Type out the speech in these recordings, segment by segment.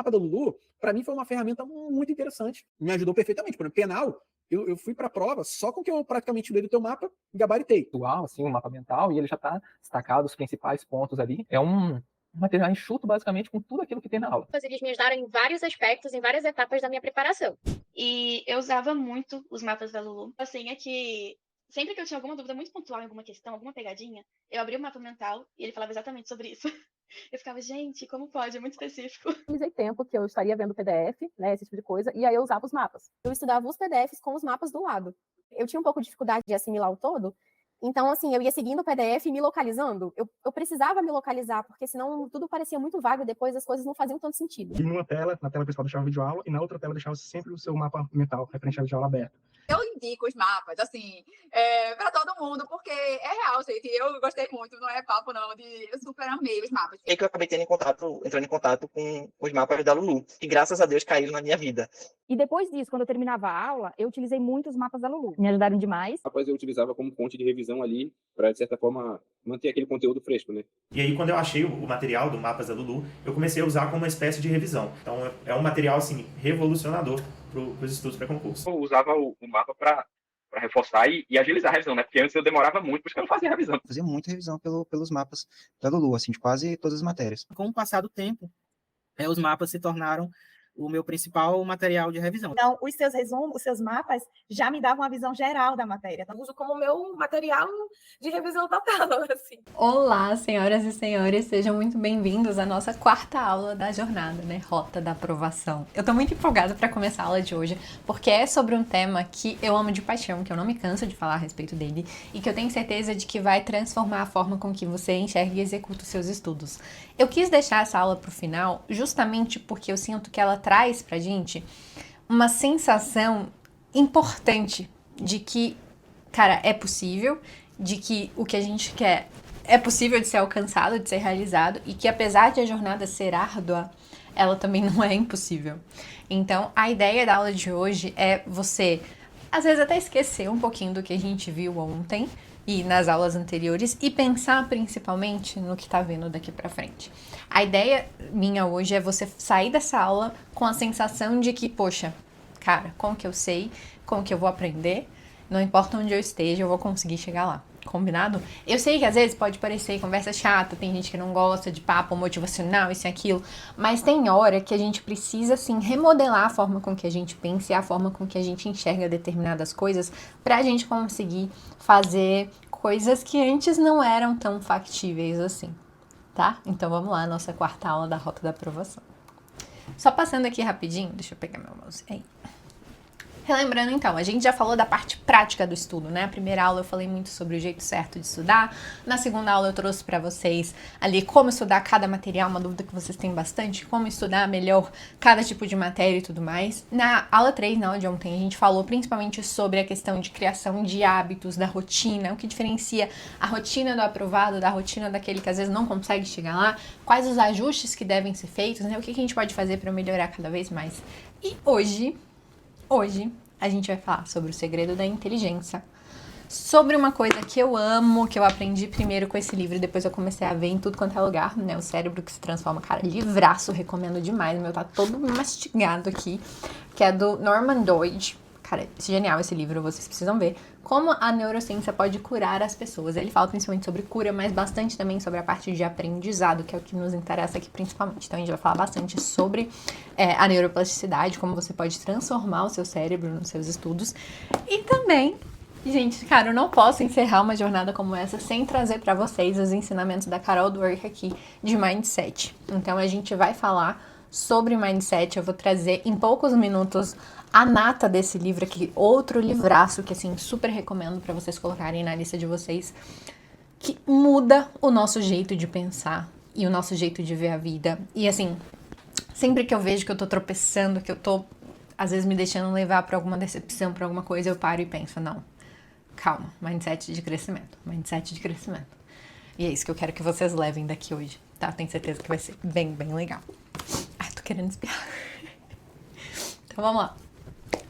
mapa da Lulu, para mim, foi uma ferramenta muito interessante. Me ajudou perfeitamente. Por exemplo, penal, eu fui para a prova só com o que eu praticamente li do teu mapa, gabaritei. Atual, assim, um mapa mental, e ele já está destacado, os principais pontos ali. É um material enxuto, basicamente, com tudo aquilo que tem na aula. Eles me ajudaram em vários aspectos, em várias etapas da minha preparação. E eu usava muito os mapas da Lulu. Assim, é que sempre que eu tinha alguma dúvida muito pontual em alguma questão, alguma pegadinha, eu abria o mapa mental e ele falava exatamente sobre isso. Eu ficava, gente, como pode? É muito específico. Utilizei tempo que eu estaria vendo PDF, né, esse tipo de coisa, e aí eu usava os mapas. Eu estudava os PDFs com os mapas do lado. Eu tinha um pouco de dificuldade de assimilar o todo, então, assim, eu ia seguindo o PDF e me localizando. Eu precisava me localizar, porque senão tudo parecia muito vago e depois as coisas não faziam tanto sentido. E numa tela, na tela principal deixava o vídeo aula, e na outra tela deixava sempre o seu mapa mental, referente à vídeo aula aberto. Eu indico os mapas, assim, para todo mundo, porque é real, gente. Eu gostei muito, não é papo, não. Eu super amei os mapas. É que eu acabei entrando em contato com os mapas da Lulu, que graças a Deus caíram na minha vida. E depois disso, quando eu terminava a aula, eu utilizei muito os mapas da Lulu. Me ajudaram demais. Após eu utilizava como fonte de revisão ali, para, de certa forma, manter aquele conteúdo fresco, né? E aí, quando eu achei o material do Mapas da Lulu, eu comecei a usar como uma espécie de revisão. Então, é um material, assim, revolucionador para os estudos para concurso. Eu usava o mapa para reforçar e agilizar a revisão, né? Porque antes eu demorava muito, por isso que eu não fazia revisão. Eu fazia muita revisão pelos mapas da Lulu, assim, de quase todas as matérias. Com o passar do tempo, os mapas se tornaram o meu principal material de revisão. Então, os seus resumos, os seus mapas já me davam uma visão geral da matéria. Então, eu uso como meu material de revisão total, assim. Olá, senhoras e senhores, sejam muito bem-vindos à nossa quarta aula da jornada, né? Rota da Aprovação. Eu tô muito empolgada para começar a aula de hoje, porque é sobre um tema que eu amo de paixão, que eu não me canso de falar a respeito dele, e que eu tenho certeza de que vai transformar a forma com que você enxerga e executa os seus estudos. Eu quis deixar essa aula pro final, justamente porque eu sinto que ela traz pra gente uma sensação importante de que, cara, é possível, de que o que a gente quer é possível de ser alcançado, de ser realizado, e que apesar de a jornada ser árdua, ela também não é impossível. Então, a ideia da aula de hoje é você, às vezes, até esquecer um pouquinho do que a gente viu ontem e nas aulas anteriores e pensar principalmente no que tá vindo daqui pra frente. A ideia minha hoje é você sair dessa aula com a sensação de que, poxa, cara, como que eu sei, como que eu vou aprender, não importa onde eu esteja, eu vou conseguir chegar lá. Combinado? Eu sei que às vezes pode parecer conversa chata, tem gente que não gosta de papo motivacional, isso e aquilo, mas tem hora que a gente precisa, assim, remodelar a forma com que a gente pensa e a forma com que a gente enxerga determinadas coisas pra gente conseguir fazer coisas que antes não eram tão factíveis assim, tá? Então vamos lá, nossa quarta aula da Rota da Aprovação. Só passando aqui rapidinho, deixa eu pegar meu mouse aí. Relembrando então, a gente já falou da parte prática do estudo, né? A primeira aula eu falei muito sobre o jeito certo de estudar. Na segunda aula eu trouxe pra vocês ali como estudar cada material, uma dúvida que vocês têm bastante, como estudar melhor cada tipo de matéria e tudo mais. Na aula 3, na aula de ontem, a gente falou principalmente sobre a questão de criação de hábitos, da rotina, o que diferencia a rotina do aprovado da rotina daquele que às vezes não consegue chegar lá, quais os ajustes que devem ser feitos, né? O que a gente pode fazer pra melhorar cada vez mais. E hoje a gente vai falar sobre o segredo da inteligência, sobre uma coisa que eu amo, que eu aprendi primeiro com esse livro e depois eu comecei a ver em tudo quanto é lugar, né? O Cérebro que se Transforma, cara, livraço, recomendo demais, o meu tá todo mastigado aqui, que é do Norman Doidge. Cara, é genial esse livro, vocês precisam ver. Como a neurociência pode curar as pessoas. Ele fala principalmente sobre cura, mas bastante também sobre a parte de aprendizado, que é o que nos interessa aqui principalmente. Então a gente vai falar bastante sobre a neuroplasticidade, como você pode transformar o seu cérebro nos seus estudos. E também, gente, cara, eu não posso encerrar uma jornada como essa sem trazer pra vocês os ensinamentos da Carol Dweck aqui de Mindset. Então a gente vai falar sobre Mindset, eu vou trazer em poucos minutos a nata desse livro aqui, outro livraço que, assim, super recomendo pra vocês colocarem na lista de vocês, que muda o nosso jeito de pensar e o nosso jeito de ver a vida. E, assim, sempre que eu vejo que eu tô tropeçando, que eu tô, às vezes, me deixando levar pra alguma decepção, pra alguma coisa, eu paro e penso, não, calma, mindset de crescimento, mindset de crescimento. E é isso que eu quero que vocês levem daqui hoje, tá? Tenho certeza que vai ser bem, bem legal. Ai, tô querendo espirrar. Então, vamos lá.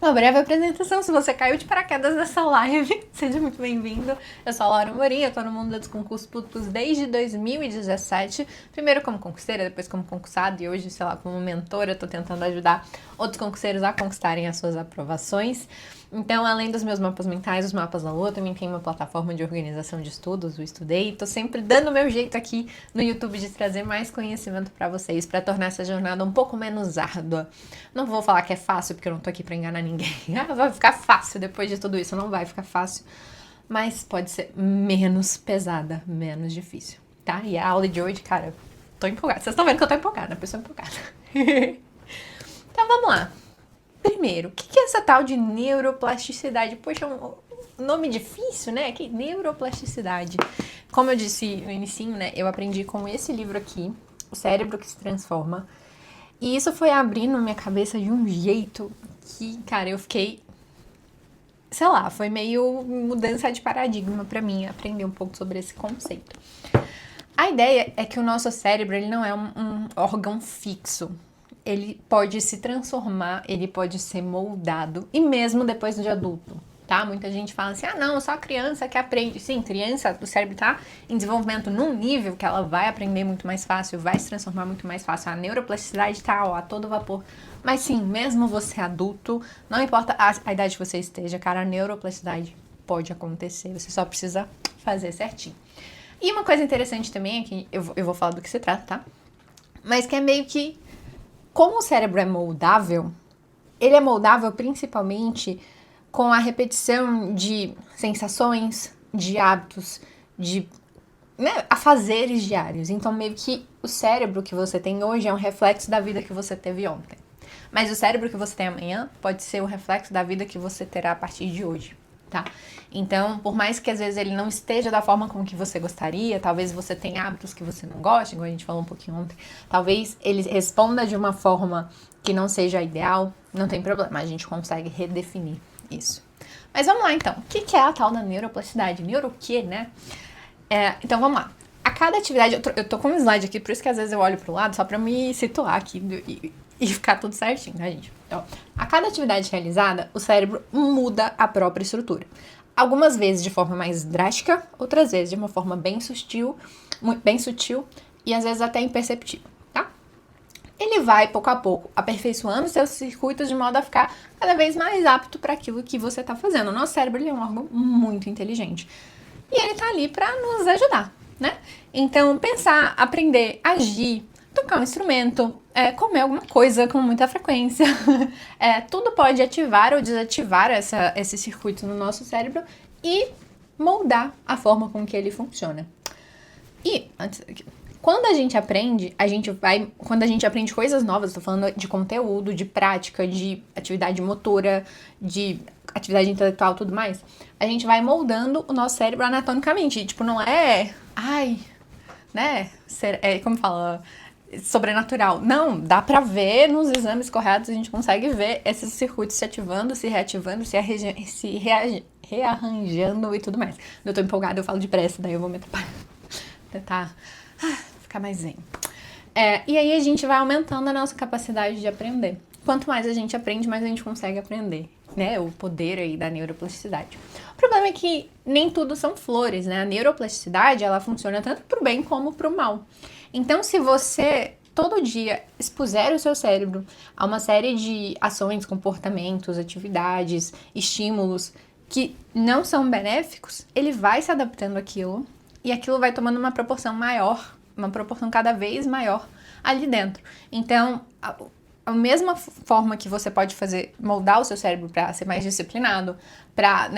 Uma breve apresentação, se você caiu de paraquedas nessa live, seja muito bem-vindo. Eu sou a Laura Morim, eu tô no mundo dos concursos públicos desde 2017. Primeiro como concurseira, depois como concursada e hoje, sei lá, como mentora, eu tô tentando ajudar outros concurseiros a conquistarem as suas aprovações. Então, além dos meus mapas mentais, os mapas da Lua, também tem uma plataforma de organização de estudos, o Estudei. Tô sempre dando o meu jeito aqui no YouTube de trazer mais conhecimento pra vocês, pra tornar essa jornada um pouco menos árdua. Não vou falar que é fácil, porque eu não tô aqui pra enganar ninguém. Vai ficar fácil depois de tudo isso, não vai ficar fácil. Mas pode ser menos pesada, menos difícil, tá? E a aula de hoje, cara, tô empolgada. Vocês estão vendo que eu tô empolgada, a pessoa empolgada. Então, vamos lá. Primeiro, o que é essa tal de neuroplasticidade? Poxa, um nome difícil, né? Que neuroplasticidade. Como eu disse no inicinho, né? Eu aprendi com esse livro aqui, O Cérebro que se Transforma. E isso foi abrindo minha cabeça de um jeito que, cara, eu fiquei... Sei lá, foi meio mudança de paradigma pra mim, aprender um pouco sobre esse conceito. A ideia é que o nosso cérebro, ele não é um órgão fixo. Ele pode se transformar, ele pode ser moldado, e mesmo depois de adulto, tá? Muita gente fala assim, ah não, só a criança que aprende. Sim, criança, o cérebro tá em desenvolvimento num nível que ela vai aprender muito mais fácil, vai se transformar muito mais fácil. A neuroplasticidade tá, ó, a todo vapor. Mas sim, mesmo você adulto, não importa a idade que você esteja, cara, a neuroplasticidade pode acontecer, você só precisa fazer certinho. E uma coisa interessante também é que, eu vou falar do que se trata, tá? Mas que é meio que, como o cérebro é moldável, ele é moldável principalmente com a repetição de sensações, de hábitos, de afazeres diários. Então, meio que o cérebro que você tem hoje é um reflexo da vida que você teve ontem. Mas o cérebro que você tem amanhã pode ser o reflexo da vida que você terá a partir de hoje, tá? Então, por mais que às vezes ele não esteja da forma como que você gostaria, talvez você tenha hábitos que você não goste, igual a gente falou um pouquinho ontem, talvez ele responda de uma forma que não seja ideal, não tem problema, a gente consegue redefinir isso. Mas vamos lá então, o que é a tal da neuroplasticidade? Neuro o quê, né? Então vamos lá. A cada atividade, eu tô com um slide aqui, por isso que às vezes eu olho pro lado, só pra me situar aqui e ficar tudo certinho, tá, gente? Então, a cada atividade realizada, o cérebro muda a própria estrutura. Algumas vezes de forma mais drástica, outras vezes de uma forma bem sutil e às vezes até imperceptível, tá? Ele vai, pouco a pouco, aperfeiçoando seus circuitos de modo a ficar cada vez mais apto para aquilo que você tá fazendo. O nosso cérebro, ele é um órgão muito inteligente. E ele tá ali para nos ajudar, né? Então, pensar, aprender, agir, tocar um instrumento, comer alguma coisa com muita frequência. Tudo pode ativar ou desativar esse circuito no nosso cérebro e moldar a forma com que ele funciona. E, quando a gente aprende, quando a gente aprende coisas novas, tô falando de conteúdo, de prática, de atividade motora, de atividade intelectual e tudo mais, a gente vai moldando o nosso cérebro anatomicamente. Tipo, não é... como fala... sobrenatural. Não, dá pra ver nos exames corretos, a gente consegue ver esses circuitos se ativando, se reativando, se rearranjando e tudo mais. Eu tô empolgada, eu falo depressa, daí eu vou me atrapalhar. Tentar ficar mais zen. E aí a gente vai aumentando a nossa capacidade de aprender. Quanto mais a gente aprende, mais a gente consegue aprender, né? O poder aí da neuroplasticidade. O problema é que nem tudo são flores, né? A neuroplasticidade, ela funciona tanto pro bem como pro mal. Então, se você todo dia expuser o seu cérebro a uma série de ações, comportamentos, atividades, estímulos que não são benéficos, ele vai se adaptando àquilo e aquilo vai tomando uma proporção maior, uma proporção cada vez maior ali dentro. Então, a mesma forma que você pode moldar o seu cérebro para ser mais disciplinado, para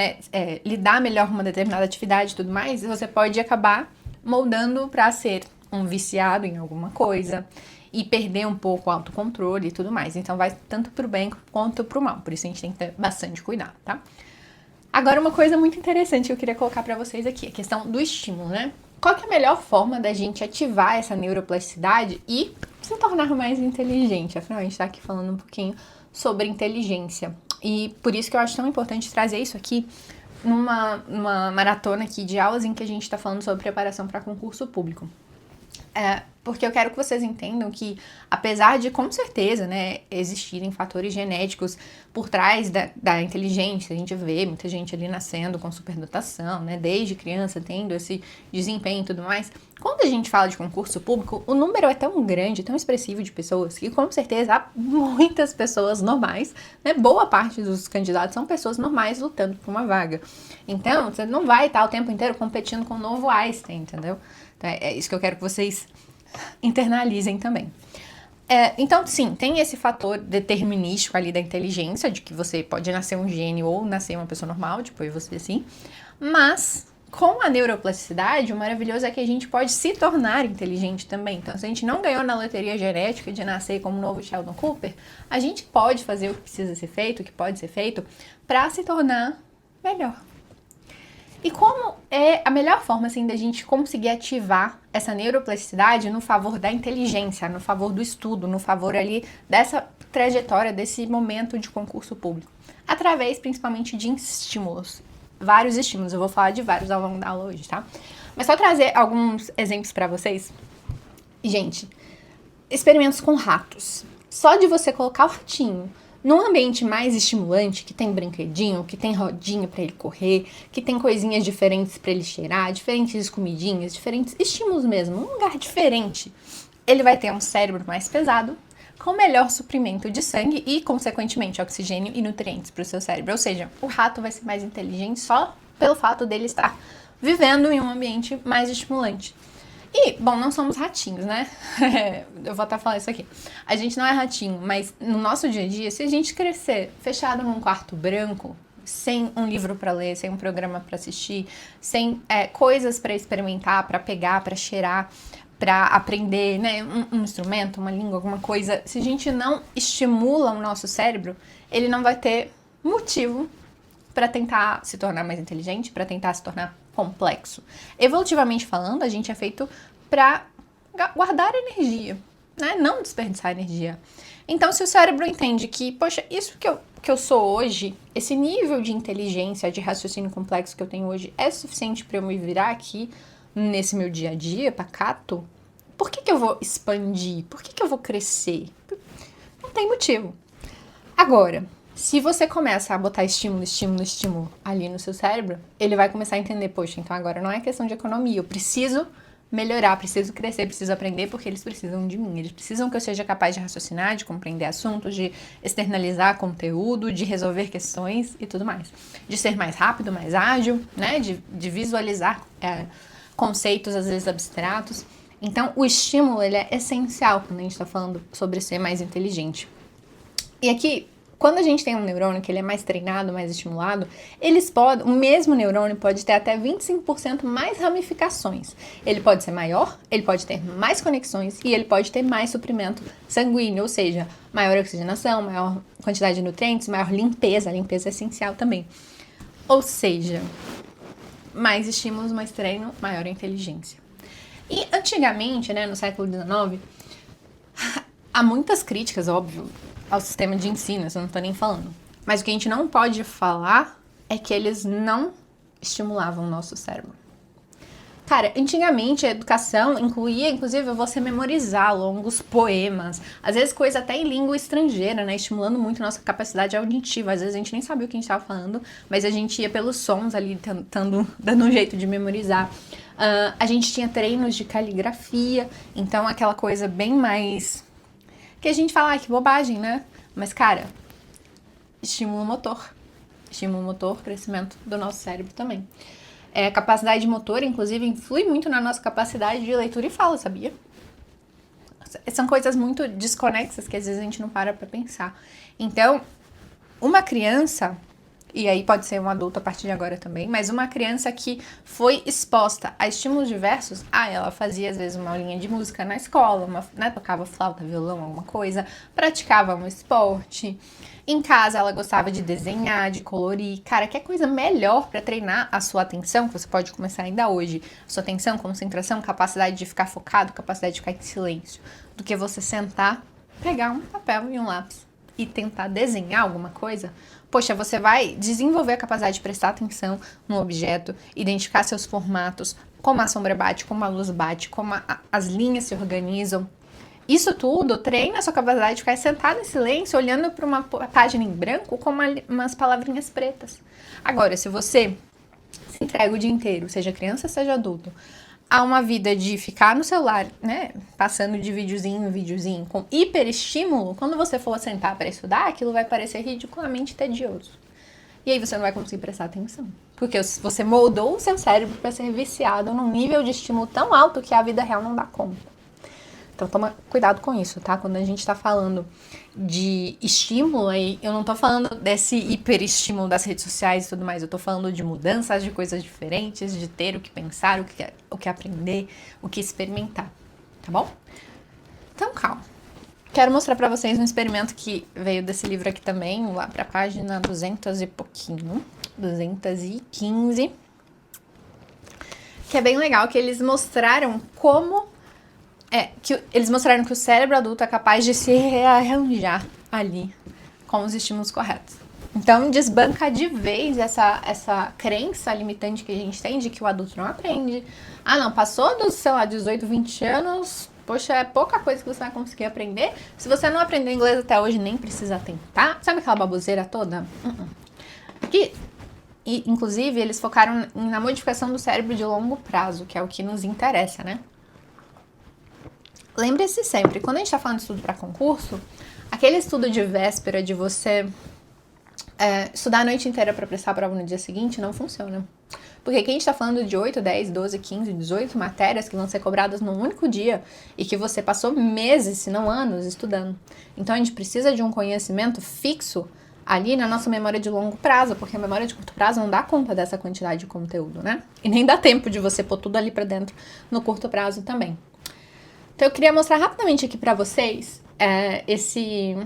lidar melhor com uma determinada atividade e tudo mais, você pode acabar moldando para ser um viciado em alguma coisa e perder um pouco o autocontrole e tudo mais. Então vai tanto pro bem quanto pro mal. Por isso a gente tem que ter bastante cuidado, tá? Agora uma coisa muito interessante que eu queria colocar pra vocês aqui, a questão do estímulo, né? Qual que é a melhor forma da gente ativar essa neuroplasticidade e se tornar mais inteligente? Afinal, a gente tá aqui falando um pouquinho sobre inteligência. E por isso que eu acho tão importante trazer isso aqui numa maratona aqui de aulas em que a gente tá falando sobre preparação para concurso público. Porque eu quero que vocês entendam que, apesar de, com certeza, né, existirem fatores genéticos por trás da inteligência, a gente vê muita gente ali nascendo com superdotação, né, desde criança tendo esse desempenho e tudo mais. Quando a gente fala de concurso público, o número é tão grande, tão expressivo de pessoas, que com certeza há muitas pessoas normais, né, boa parte dos candidatos são pessoas normais lutando por uma vaga. Então, você não vai estar o tempo inteiro competindo com o novo Einstein, entendeu? Então, é isso que eu quero que vocês internalizem também. Então, sim, tem esse fator determinístico ali da inteligência, de que você pode nascer um gênio ou nascer uma pessoa normal, tipo eu você assim, mas com a neuroplasticidade, o maravilhoso é que a gente pode se tornar inteligente também. Então, se a gente não ganhou na loteria genética de nascer como o novo Sheldon Cooper, a gente pode fazer o que precisa ser feito, o que pode ser feito, para se tornar melhor. E como é a melhor forma, assim, da gente conseguir ativar essa neuroplasticidade no favor da inteligência, no favor do estudo, no favor ali dessa trajetória, desse momento de concurso público? Através, principalmente, de estímulos. Vários estímulos, eu vou falar de vários ao longo da aula hoje, tá? Mas só trazer alguns exemplos pra vocês. Gente, experimentos com ratos. Só de você colocar o ratinho num ambiente mais estimulante, que tem brinquedinho, que tem rodinha pra ele correr, que tem coisinhas diferentes pra ele cheirar, diferentes comidinhas, diferentes estímulos mesmo, um lugar diferente, ele vai ter um cérebro mais pesado, com melhor suprimento de sangue e, consequentemente, oxigênio e nutrientes para o seu cérebro. Ou seja, o rato vai ser mais inteligente só pelo fato dele estar vivendo em um ambiente mais estimulante. E, bom, não somos ratinhos, né? Eu vou até falar isso aqui. A gente não é ratinho, mas no nosso dia a dia, se a gente crescer fechado num quarto branco, sem um livro para ler, sem um programa para assistir, sem coisas para experimentar, para pegar, para cheirar, para aprender, né, um instrumento, uma língua, alguma coisa, se a gente não estimula o nosso cérebro, ele não vai ter motivo para tentar se tornar mais inteligente, para tentar se tornar complexo. Evolutivamente falando, a gente é feito para guardar energia, né, não desperdiçar energia. Então, se o cérebro entende que, poxa, isso que eu sou hoje, esse nível de inteligência, de raciocínio complexo que eu tenho hoje é suficiente para eu me virar aqui nesse meu dia a dia, pacato, por que eu vou expandir? Por que eu vou crescer? Não tem motivo. Agora, se você começa a botar estímulo ali no seu cérebro, ele vai começar a entender, poxa, então agora não é questão de economia, eu preciso melhorar, preciso crescer, preciso aprender, porque eles precisam de mim. Eles precisam que eu seja capaz de raciocinar, de compreender assuntos, de externalizar conteúdo, de resolver questões e tudo mais. De ser mais rápido, mais ágil, né? De visualizar conceitos, às vezes, abstratos. Então, o estímulo, ele é essencial quando a gente está falando sobre ser mais inteligente. E aqui, quando a gente tem um neurônio que ele é mais treinado, mais estimulado, o mesmo neurônio pode ter até 25% mais ramificações. Ele pode ser maior, ele pode ter mais conexões e ele pode ter mais suprimento sanguíneo, ou seja, maior oxigenação, maior quantidade de nutrientes, maior limpeza. A limpeza é essencial também. Ou seja, mais estímulos, mais treino, maior inteligência. E antigamente, né, no século XIX, há muitas críticas, óbvio, ao sistema de ensino, isso eu não tô nem falando. Mas o que a gente não pode falar é que eles não estimulavam o nosso cérebro. Cara, antigamente a educação incluía, inclusive, você memorizar longos poemas, às vezes coisa até em língua estrangeira, né, estimulando muito a nossa capacidade auditiva. Às vezes a gente nem sabia o que a gente estava falando, mas a gente ia pelos sons ali, dando um jeito de memorizar. A gente tinha treinos de caligrafia, então aquela coisa bem mais... que a gente fala, que bobagem, né? Mas, cara, estímulo motor, crescimento do nosso cérebro também. A capacidade motora, inclusive, influi muito na nossa capacidade de leitura e fala, sabia? São coisas muito desconexas que às vezes a gente não para pra pensar. Então, uma criança, e aí pode ser um adulto a partir de agora também, mas uma criança que foi exposta a estímulos diversos, ela fazia às vezes uma aulinha de música na escola, né, tocava flauta, violão, alguma coisa, praticava um esporte. Em casa ela gostava de desenhar, de colorir. Cara, que coisa melhor para treinar a sua atenção, que você pode começar ainda hoje. Sua atenção, concentração, capacidade de ficar focado, capacidade de ficar em silêncio, do que você sentar, pegar um papel e um lápis e tentar desenhar alguma coisa. Poxa, você vai desenvolver a capacidade de prestar atenção no objeto, identificar seus formatos, como a sombra bate, como a luz bate, como as linhas se organizam. Isso tudo treina a sua capacidade de ficar sentado em silêncio, olhando para uma página em branco com umas palavrinhas pretas. Agora, se você se entrega o dia inteiro, seja criança, seja adulto, a uma vida de ficar no celular, né, passando de videozinho em videozinho, com hiperestímulo, quando você for sentar para estudar, aquilo vai parecer ridiculamente tedioso. E aí você não vai conseguir prestar atenção. Porque você moldou o seu cérebro para ser viciado num nível de estímulo tão alto que a vida real não dá conta. Então toma cuidado com isso, tá? Quando a gente tá falando de estímulo, aí eu não tô falando desse hiperestímulo das redes sociais e tudo mais, eu tô falando de mudanças, de coisas diferentes, de ter o que pensar, o que aprender, o que experimentar, tá bom? Então calma. Quero mostrar pra vocês um experimento que veio desse livro aqui também, lá pra página 200 e pouquinho, 215, que é bem legal, que eles mostraram como... eles mostraram que o cérebro adulto é capaz de se rearranjar ali com os estímulos corretos. Então, desbanca de vez essa crença limitante que a gente tem de que o adulto não aprende. Ah, não, passou dos, 18, 20 anos, poxa, é pouca coisa que você vai conseguir aprender. Se você não aprendeu inglês até hoje, nem precisa tentar. Sabe aquela baboseira toda? Inclusive, eles focaram na modificação do cérebro de longo prazo, que é o que nos interessa, né? Lembre-se sempre, quando a gente está falando de estudo para concurso, aquele estudo de véspera de você estudar a noite inteira para prestar a prova no dia seguinte não funciona. Porque aqui a gente está falando de 8, 10, 12, 15, 18 matérias que vão ser cobradas num único dia e que você passou meses, se não anos, estudando. Então a gente precisa de um conhecimento fixo ali na nossa memória de longo prazo, porque a memória de curto prazo não dá conta dessa quantidade de conteúdo, né? E nem dá tempo de você pôr tudo ali para dentro no curto prazo também. Então, eu queria mostrar rapidamente aqui para vocês esse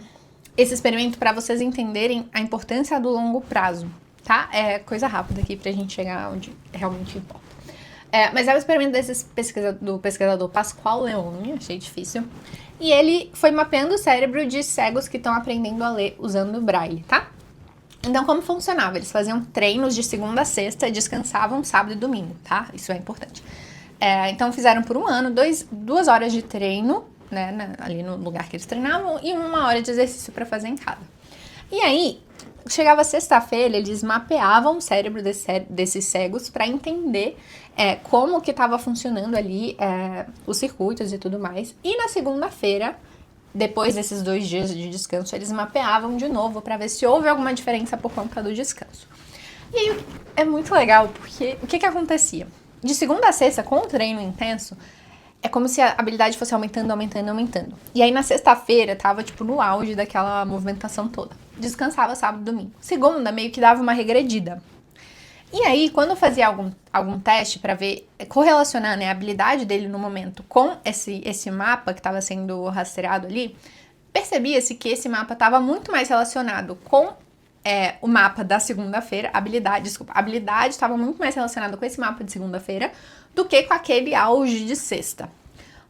experimento para vocês entenderem a importância do longo prazo, tá? É coisa rápida aqui pra gente chegar onde realmente importa. Mas é o experimento do pesquisador Pascoal Leone, achei difícil. E ele foi mapeando o cérebro de cegos que estão aprendendo a ler usando o Braille, tá? Então, como funcionava? Eles faziam treinos de segunda a sexta e descansavam sábado e domingo, tá? Isso é importante. Então fizeram por um ano 2 horas de treino, né, ali no lugar que eles treinavam, e 1 hora de exercício para fazer em casa. E aí, chegava sexta-feira, eles mapeavam o cérebro desses cegos para entender como que estava funcionando ali os circuitos e tudo mais. E na segunda-feira, depois desses 2 dias de descanso, eles mapeavam de novo para ver se houve alguma diferença por conta do descanso. E aí, é muito legal, porque o que acontecia? De segunda a sexta, com o treino intenso, é como se a habilidade fosse aumentando, aumentando, aumentando. E aí na sexta-feira, tava tipo no auge daquela movimentação toda. Descansava sábado e domingo. Segunda, meio que dava uma regredida. E aí, quando eu fazia algum teste para ver, correlacionar, né, a habilidade dele no momento com esse mapa que estava sendo rastreado ali, percebia-se que esse mapa estava muito mais relacionado com o mapa da segunda-feira, a habilidade estava muito mais relacionada com esse mapa de segunda-feira do que com aquele auge de sexta.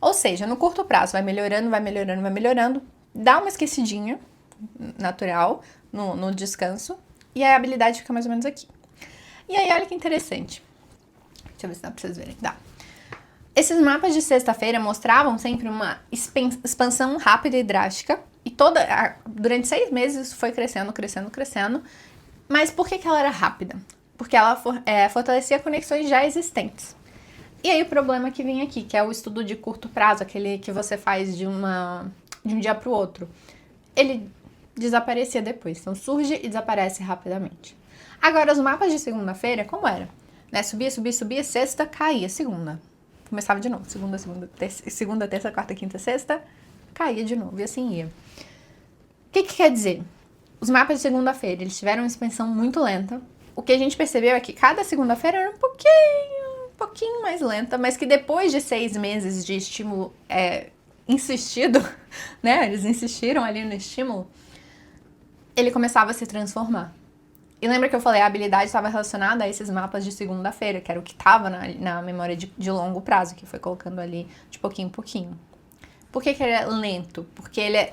Ou seja, no curto prazo vai melhorando, vai melhorando, vai melhorando, dá uma esquecidinha natural no descanso e a habilidade fica mais ou menos aqui. E aí, olha que interessante. Deixa eu ver se dá pra vocês verem. Dá. Esses mapas de sexta-feira mostravam sempre uma expansão rápida e drástica. E durante 6 meses isso foi crescendo, crescendo, crescendo. Mas por que ela era rápida? Porque ela fortalecia conexões já existentes. E aí o problema que vem aqui, que é o estudo de curto prazo, aquele que você faz de um dia para o outro. Ele desaparecia depois. Então surge e desaparece rapidamente. Agora, os mapas de segunda-feira, como era? Né? Subia, subia, subia, sexta, caía, segunda. Começava de novo. Segunda, terça, quarta, quinta, sexta, caía de novo. E assim ia. O que quer dizer? Os mapas de segunda-feira, eles tiveram uma expansão muito lenta. O que a gente percebeu é que cada segunda-feira era um pouquinho mais lenta, mas que depois de 6 meses de estímulo insistido, né? Eles insistiram ali no estímulo, ele começava a se transformar. E lembra que eu falei, a habilidade estava relacionada a esses mapas de segunda-feira, que era o que estava na memória de longo prazo, que foi colocando ali de pouquinho em pouquinho. Por que ele é lento? Porque ele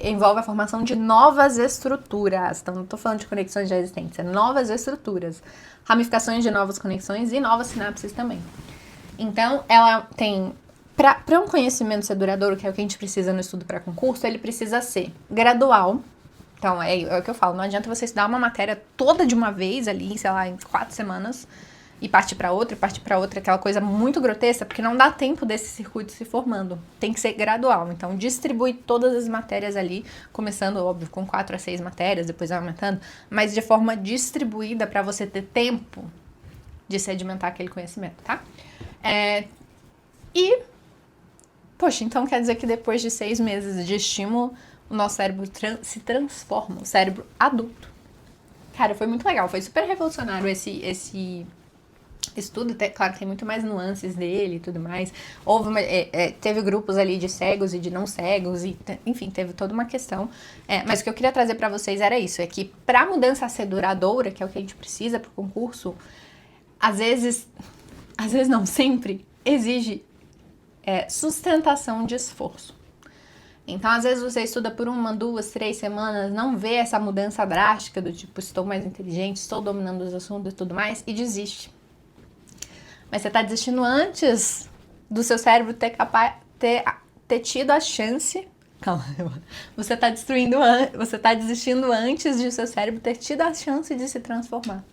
envolve a formação de novas estruturas. Então, não estou falando de conexões já existentes, é novas estruturas. Ramificações de novas conexões e novas sinapses também. Então, ela tem... Para um conhecimento ser duradouro, que é o que a gente precisa no estudo para concurso, ele precisa ser gradual. Então, é o que eu falo, não adianta você estudar uma matéria toda de uma vez ali, sei lá, em 4 semanas, e partir para outra, aquela coisa muito grotesca, porque não dá tempo desse circuito se formando. Tem que ser gradual. Então, distribui todas as matérias ali, começando, óbvio, com 4 a 6 matérias, depois vai aumentando, mas de forma distribuída para você ter tempo de sedimentar aquele conhecimento, tá? Poxa, então quer dizer que depois de 6 meses de estímulo, o nosso cérebro se transforma, o cérebro adulto. Cara, foi muito legal, foi super revolucionário esse estudo, claro que tem muito mais nuances dele e tudo mais. Teve grupos ali de cegos e de não cegos, e enfim, teve toda uma questão. Mas o que eu queria trazer pra vocês era isso, é que pra mudança ser duradoura, que é o que a gente precisa pro concurso, às vezes não, sempre, exige sustentação de esforço. Então, às vezes você estuda por 1, 2, 3 semanas, não vê essa mudança drástica do tipo, estou mais inteligente, estou dominando os assuntos e tudo mais, e desiste. Mas você tá desistindo antes do seu cérebro ter tido a chance... Calma, você tá desistindo antes de o seu cérebro ter tido a chance de se transformar.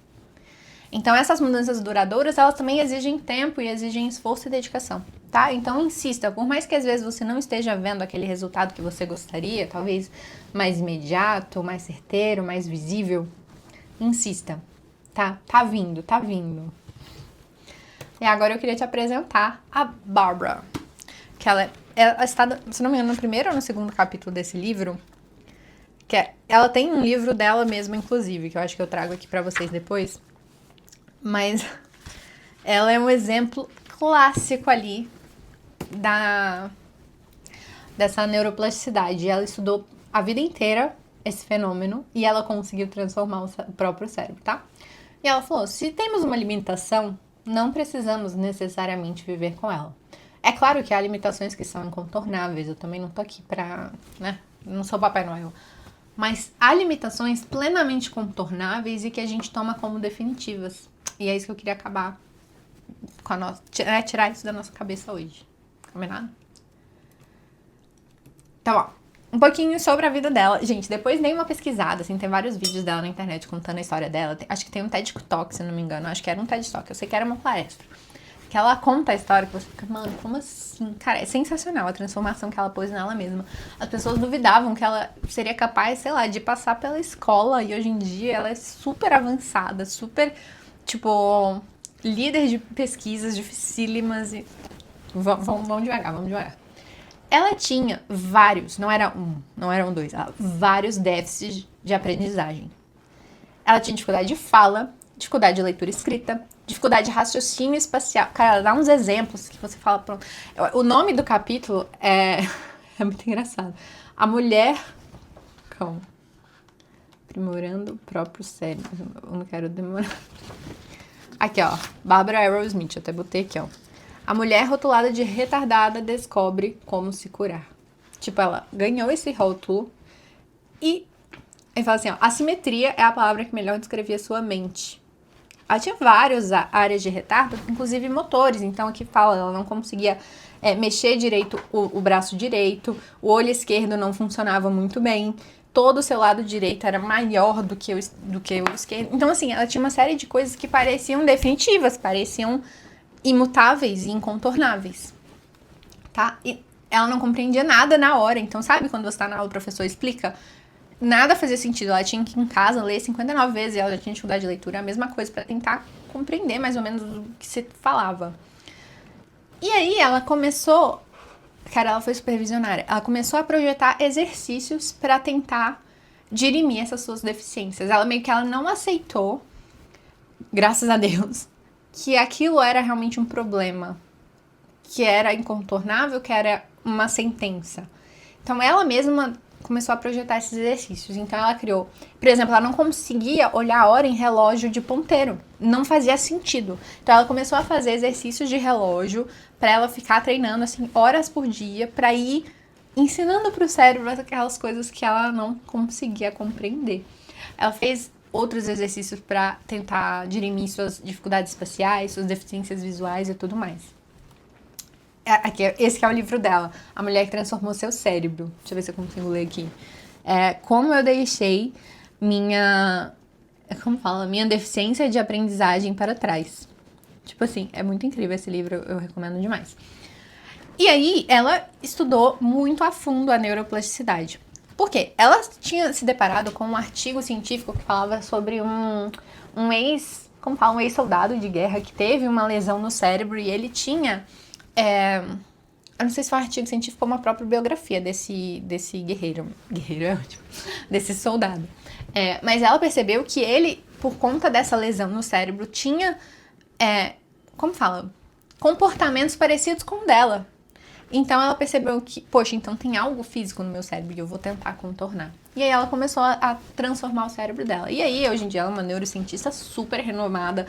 Então, essas mudanças duradouras, elas também exigem tempo e exigem esforço e dedicação, tá? Então, insista. Por mais que às vezes você não esteja vendo aquele resultado que você gostaria, talvez mais imediato, mais certeiro, mais visível, insista, tá? Tá vindo. E agora eu queria te apresentar a Barbara, que ela está, se não me engano, no primeiro ou no segundo capítulo desse livro, ela tem um livro dela mesma, inclusive, que eu acho que eu trago aqui pra vocês depois. Mas ela é um exemplo clássico ali dessa neuroplasticidade. Ela estudou a vida inteira esse fenômeno e ela conseguiu transformar o próprio cérebro, tá? E ela falou, se temos uma limitação, não precisamos necessariamente viver com ela. É claro que há limitações que são incontornáveis, eu também não tô aqui pra, né, não sou Papai Noel. Mas há limitações plenamente contornáveis e que a gente toma como definitivas. E é isso que eu queria acabar com tirar isso da nossa cabeça hoje. Combinado? Então, ó, um pouquinho sobre a vida dela. Gente, depois dei uma pesquisada, assim, tem vários vídeos dela na internet contando a história dela. Acho que tem um TED Talk, se não me engano. Acho que era um TED Talk, eu sei que era uma palestra. Que ela conta a história, que você fica, mano, como assim? Cara, é sensacional a transformação que ela pôs nela mesma. As pessoas duvidavam que ela seria capaz, sei lá, de passar pela escola. E hoje em dia ela é super avançada, super... Tipo, líder de pesquisas dificílimas e... Vamos devagar. Ela tinha vários, não eram 2, vários déficits de aprendizagem. Ela tinha dificuldade de fala, dificuldade de leitura e escrita, dificuldade de raciocínio espacial. Cara, ela dá uns exemplos que você fala, pronto. O nome do capítulo é muito engraçado. A mulher... Calma. Aprimorando o próprio cérebro. Eu não quero demorar. Aqui, ó. Barbara Arrowsmith. Eu até botei aqui, ó. A mulher rotulada de retardada descobre como se curar. Tipo, ela ganhou esse rótulo e ele fala assim, ó. Assimetria é a palavra que melhor descrevia sua mente. Ela tinha várias áreas de retardo, inclusive motores. Então, aqui fala, ela não conseguia mexer direito o braço direito. O olho esquerdo não funcionava muito bem. Todo o seu lado direito era maior do que o esquerdo. Então, assim, ela tinha uma série de coisas que pareciam definitivas, pareciam imutáveis e incontornáveis, tá? E ela não compreendia nada na hora. Então, sabe quando você tá na aula, o professor explica? Nada fazia sentido. Ela tinha que ir em casa ler 59 vezes e ela já tinha dificuldade de leitura. A mesma coisa para tentar compreender mais ou menos o que se falava. E aí, ela começou... Cara, ela foi supervisionária. Ela começou a projetar exercícios para tentar dirimir essas suas deficiências. Ela meio que não aceitou, graças a Deus, que aquilo era realmente um problema, que era incontornável, que era uma sentença. Então, ela mesma começou a projetar esses exercícios. Então, ela criou... Por exemplo, ela não conseguia olhar a hora em relógio de ponteiro. Não fazia sentido. Então, ela começou a fazer exercícios de relógio para ela ficar treinando, assim, horas por dia, para ir ensinando para o cérebro aquelas coisas que ela não conseguia compreender. Ela fez outros exercícios para tentar dirimir suas dificuldades espaciais, suas deficiências visuais e tudo mais. Esse que é o livro dela, A Mulher que Transformou Seu Cérebro. Deixa eu ver se eu consigo ler aqui. Como eu deixei minha deficiência de aprendizagem para trás. Tipo assim, é muito incrível esse livro, eu recomendo demais. E aí, ela estudou muito a fundo a neuroplasticidade. Por quê? Ela tinha se deparado com um artigo científico que falava sobre um ex-soldado de guerra que teve uma lesão no cérebro e ele tinha... eu não sei se foi um artigo científico ou uma própria biografia desse guerreiro. Guerreiro é ótimo. Desse soldado. Mas ela percebeu que ele, por conta dessa lesão no cérebro, tinha... comportamentos parecidos com o dela. Então ela percebeu que, poxa, então tem algo físico no meu cérebro e eu vou tentar contornar. E aí ela começou a transformar o cérebro dela. E aí, hoje em dia, ela é uma neurocientista super renomada.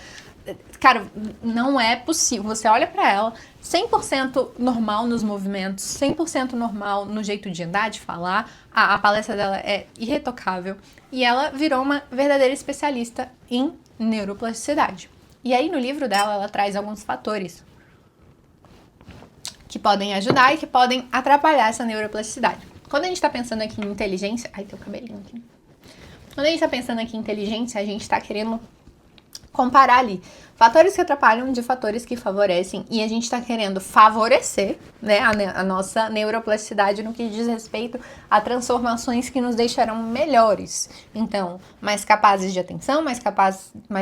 Cara, não é possível. Você olha pra ela, 100% normal nos movimentos, 100% normal no jeito de andar, de falar. A palestra dela é irretocável. E ela virou uma verdadeira especialista em neuroplasticidade. E aí, no livro dela, ela traz alguns fatores que podem ajudar e que podem atrapalhar essa neuroplasticidade. Quando a gente tá pensando aqui em inteligência... Ai, tem o cabelinho aqui. Quando a gente tá pensando aqui em inteligência, a gente tá querendo comparar ali fatores que atrapalham de fatores que favorecem, e a gente tá querendo favorecer, né, a nossa neuroplasticidade no que diz respeito a transformações que nos deixarão melhores. Então, mais capazes de atenção, mais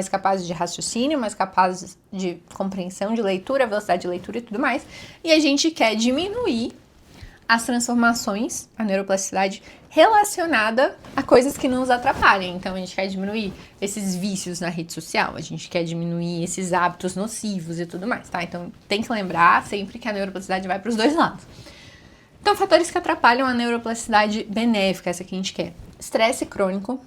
capazes de raciocínio, mais capazes de compreensão, de leitura, velocidade de leitura e tudo mais. E a gente quer diminuir as transformações, a neuroplasticidade, relacionada a coisas que nos atrapalham. Então, a gente quer diminuir esses vícios na rede social, a gente quer diminuir esses hábitos nocivos e tudo mais, tá? Então, tem que lembrar sempre que a neuroplasticidade vai para os dois lados. Então, fatores que atrapalham a neuroplasticidade benéfica, essa que a gente quer. Estresse crônico,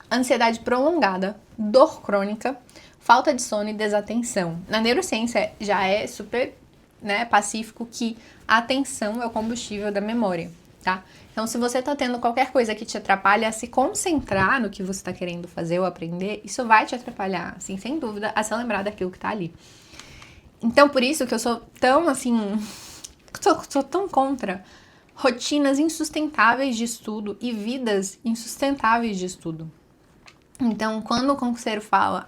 ansiedade prolongada, dor crônica, falta de sono e desatenção. Na neurociência, já é super, né, pacífico que a atenção é o combustível da memória, tá? Então, se você tá tendo qualquer coisa que te atrapalha a se concentrar no que você tá querendo fazer ou aprender, isso vai te atrapalhar, assim, sem dúvida, a se lembrar daquilo que tá ali. Então, por isso que eu sou tão, assim, sou tão contra rotinas insustentáveis de estudo e vidas insustentáveis de estudo. Então, quando o concurseiro fala,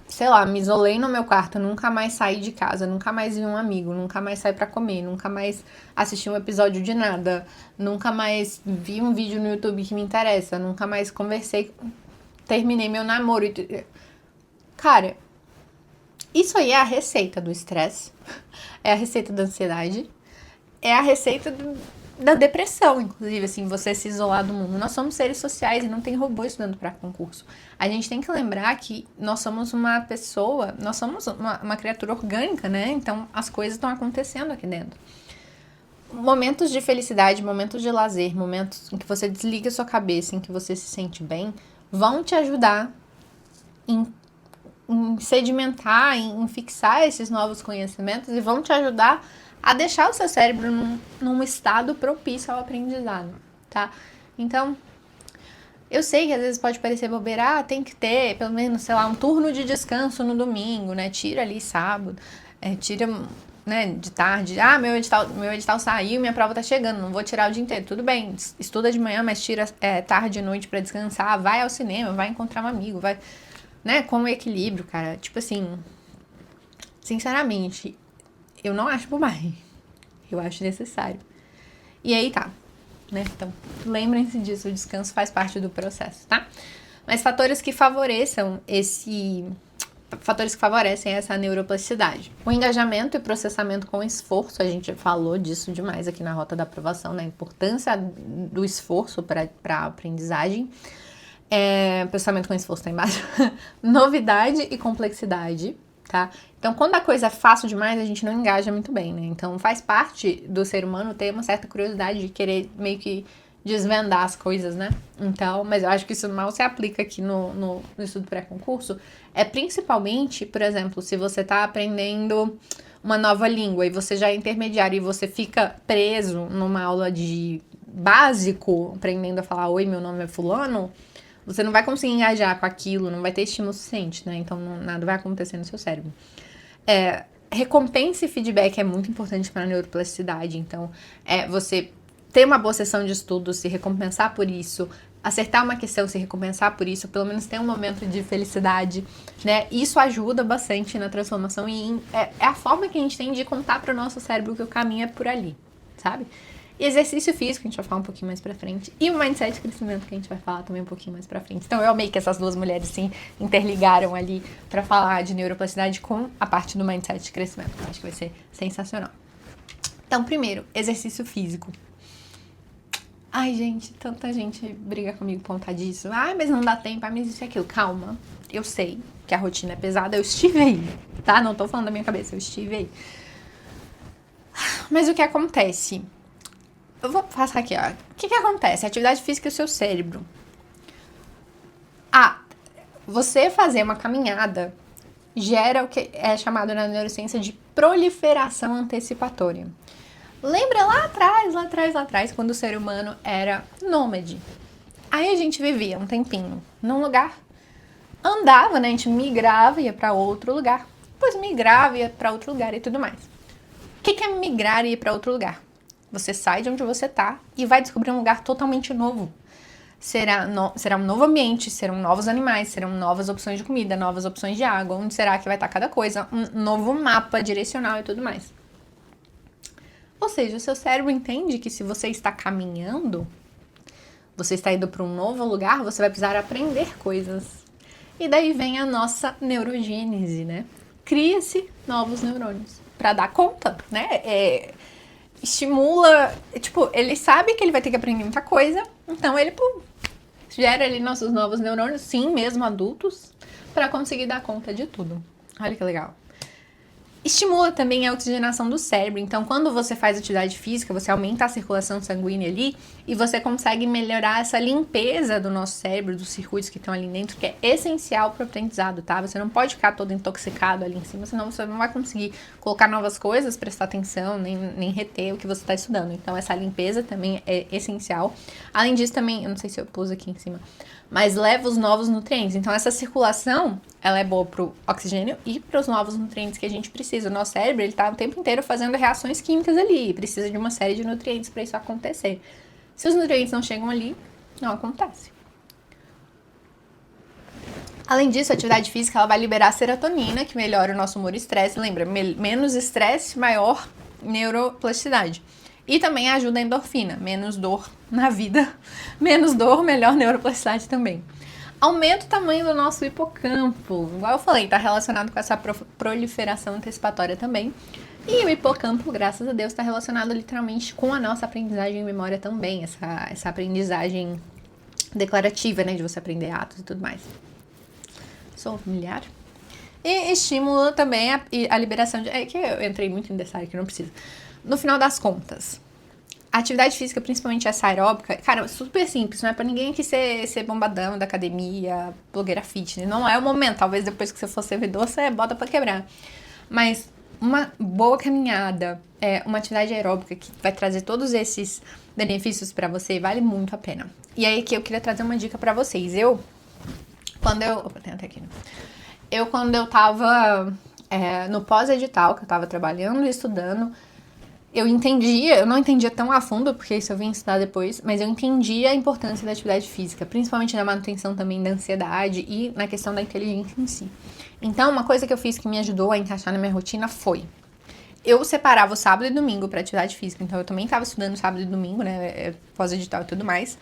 sei lá, me isolei no meu quarto, nunca mais saí de casa, nunca mais vi um amigo, nunca mais saí pra comer, nunca mais assisti um episódio de nada, nunca mais vi um vídeo no YouTube que me interessa, nunca mais conversei, terminei meu namoro. Cara, isso aí é a receita do estresse, é a receita da ansiedade, é a receita da depressão, inclusive, assim, você se isolar do mundo. Nós somos seres sociais e não tem robô estudando para concurso. A gente tem que lembrar que nós somos uma pessoa, nós somos uma criatura orgânica, né? Então, as coisas estão acontecendo aqui dentro. Momentos de felicidade, momentos de lazer, momentos em que você desliga sua cabeça, em que você se sente bem, vão te ajudar em sedimentar, em fixar esses novos conhecimentos e vão te ajudar a deixar o seu cérebro num estado propício ao aprendizado, tá? Então, eu sei que às vezes pode parecer bobeira, tem que ter pelo menos, sei lá, um turno de descanso no domingo, né? Tira ali sábado, tira, né, de tarde. Meu edital saiu, minha prova tá chegando, não vou tirar o dia inteiro. Tudo bem, estuda de manhã, mas tira tarde e noite pra descansar, vai ao cinema, vai encontrar um amigo, vai, né? Com o equilíbrio, cara. Tipo assim, sinceramente, eu não acho bobagem. Eu acho necessário. E aí tá, né? Então, lembrem-se disso, o descanso faz parte do processo, tá? Mas fatores que favorecem essa neuroplasticidade. O engajamento e processamento com esforço, a gente falou disso demais aqui na Rota da Aprovação, né? A importância do esforço para a aprendizagem. Processamento com esforço tá embaixo. Novidade e complexidade, tá? Então, quando a coisa é fácil demais, a gente não engaja muito bem, né? Então, faz parte do ser humano ter uma certa curiosidade de querer meio que desvendar as coisas, né? Então, mas eu acho que isso mal se aplica aqui no estudo pré-concurso. É principalmente, por exemplo, se você tá aprendendo uma nova língua e você já é intermediário e você fica preso numa aula de básico, aprendendo a falar, oi, meu nome é fulano, você não vai conseguir engajar com aquilo, não vai ter estímulo suficiente, né? Então, nada vai acontecer no seu cérebro. recompensa e feedback é muito importante para a neuroplasticidade. Então, você ter uma boa sessão de estudo, se recompensar por isso, acertar uma questão, se recompensar por isso, pelo menos ter um momento de felicidade, né? Isso ajuda bastante na transformação e é a forma que a gente tem de contar para o nosso cérebro que o caminho é por ali, sabe? E exercício físico, a gente vai falar um pouquinho mais pra frente. E o mindset de crescimento, que a gente vai falar também um pouquinho mais pra frente. Então, eu amei que essas duas mulheres se interligaram ali pra falar de neuroplasticidade com a parte do mindset de crescimento. Eu acho que vai ser sensacional. Então, primeiro, exercício físico. Ai, gente, tanta gente briga comigo por conta disso. Ai, mas não dá tempo, ai, mas isso e aquilo. Calma, eu sei que a rotina é pesada, eu estive aí, tá? Não tô falando da minha cabeça, eu estive aí. Mas o que acontece? Eu vou passar aqui, ó. O que acontece? A atividade física e o seu cérebro. Você fazer uma caminhada gera o que é chamado na neurociência de proliferação antecipatória. Lembra lá atrás, quando o ser humano era nômade? Aí a gente vivia um tempinho num lugar, andava, né? A gente migrava, ia pra outro lugar. Depois migrava, ia pra outro lugar e tudo mais. O que é migrar e ir pra outro lugar? Você sai de onde você tá e vai descobrir um lugar totalmente novo. Será um novo ambiente, serão novos animais, serão novas opções de comida, novas opções de água, onde será que vai estar cada coisa, um novo mapa direcional e tudo mais. Ou seja, o seu cérebro entende que se você está caminhando, você está indo para um novo lugar, você vai precisar aprender coisas. E daí vem a nossa neurogênese, né? Cria-se novos neurônios para dar conta, né? Estimula, ele sabe que ele vai ter que aprender muita coisa, então ele gera ali nossos novos neurônios, sim, mesmo adultos, para conseguir dar conta de tudo. Olha que legal. Estimula também a oxigenação do cérebro, então quando você faz atividade física, você aumenta a circulação sanguínea ali e você consegue melhorar essa limpeza do nosso cérebro, dos circuitos que estão ali dentro, que é essencial para o aprendizado, tá? Você não pode ficar todo intoxicado ali em cima, senão você não vai conseguir colocar novas coisas, prestar atenção, nem reter o que você está estudando. Então essa limpeza também é essencial. Além disso também, eu não sei se eu pus aqui em cima, mas leva os novos nutrientes. Então essa circulação, ela é boa pro oxigênio e para os novos nutrientes que a gente precisa. O nosso cérebro, ele tá o tempo inteiro fazendo reações químicas ali, precisa de uma série de nutrientes para isso acontecer. Se os nutrientes não chegam ali, não acontece. Além disso, a atividade física, ela vai liberar serotonina, que melhora o nosso humor e estresse. Lembra, menos estresse, maior neuroplasticidade. E também ajuda a endorfina, menos dor na vida, menos dor, melhor neuroplasticidade também. Aumenta o tamanho do nosso hipocampo, igual eu falei, está relacionado com essa proliferação antecipatória também. E o hipocampo, graças a Deus, está relacionado literalmente com a nossa aprendizagem e memória também, essa aprendizagem declarativa, né, de você aprender atos e tudo mais. Sou familiar. E estimula também a liberação de... É que eu entrei muito em detalhe, que não precisa. No final das contas, a atividade física, principalmente essa aeróbica, cara, super simples, não é pra ninguém aqui ser bombadão da academia, blogueira fitness, não é o momento, talvez depois que você for servidor, você bota pra quebrar. Mas uma boa caminhada, uma atividade aeróbica que vai trazer todos esses benefícios pra você, vale muito a pena. E aí que eu queria trazer uma dica pra vocês. Quando eu tava no pós-edital, que eu tava trabalhando e estudando, eu não entendia tão a fundo, porque isso eu vim estudar depois, mas eu entendia a importância da atividade física, principalmente na manutenção também da ansiedade e na questão da inteligência em si. Então, uma coisa que eu fiz que me ajudou a encaixar na minha rotina foi... Eu separava o sábado e domingo para atividade física, então eu também estava estudando sábado e domingo, né, pós-edital e tudo mais,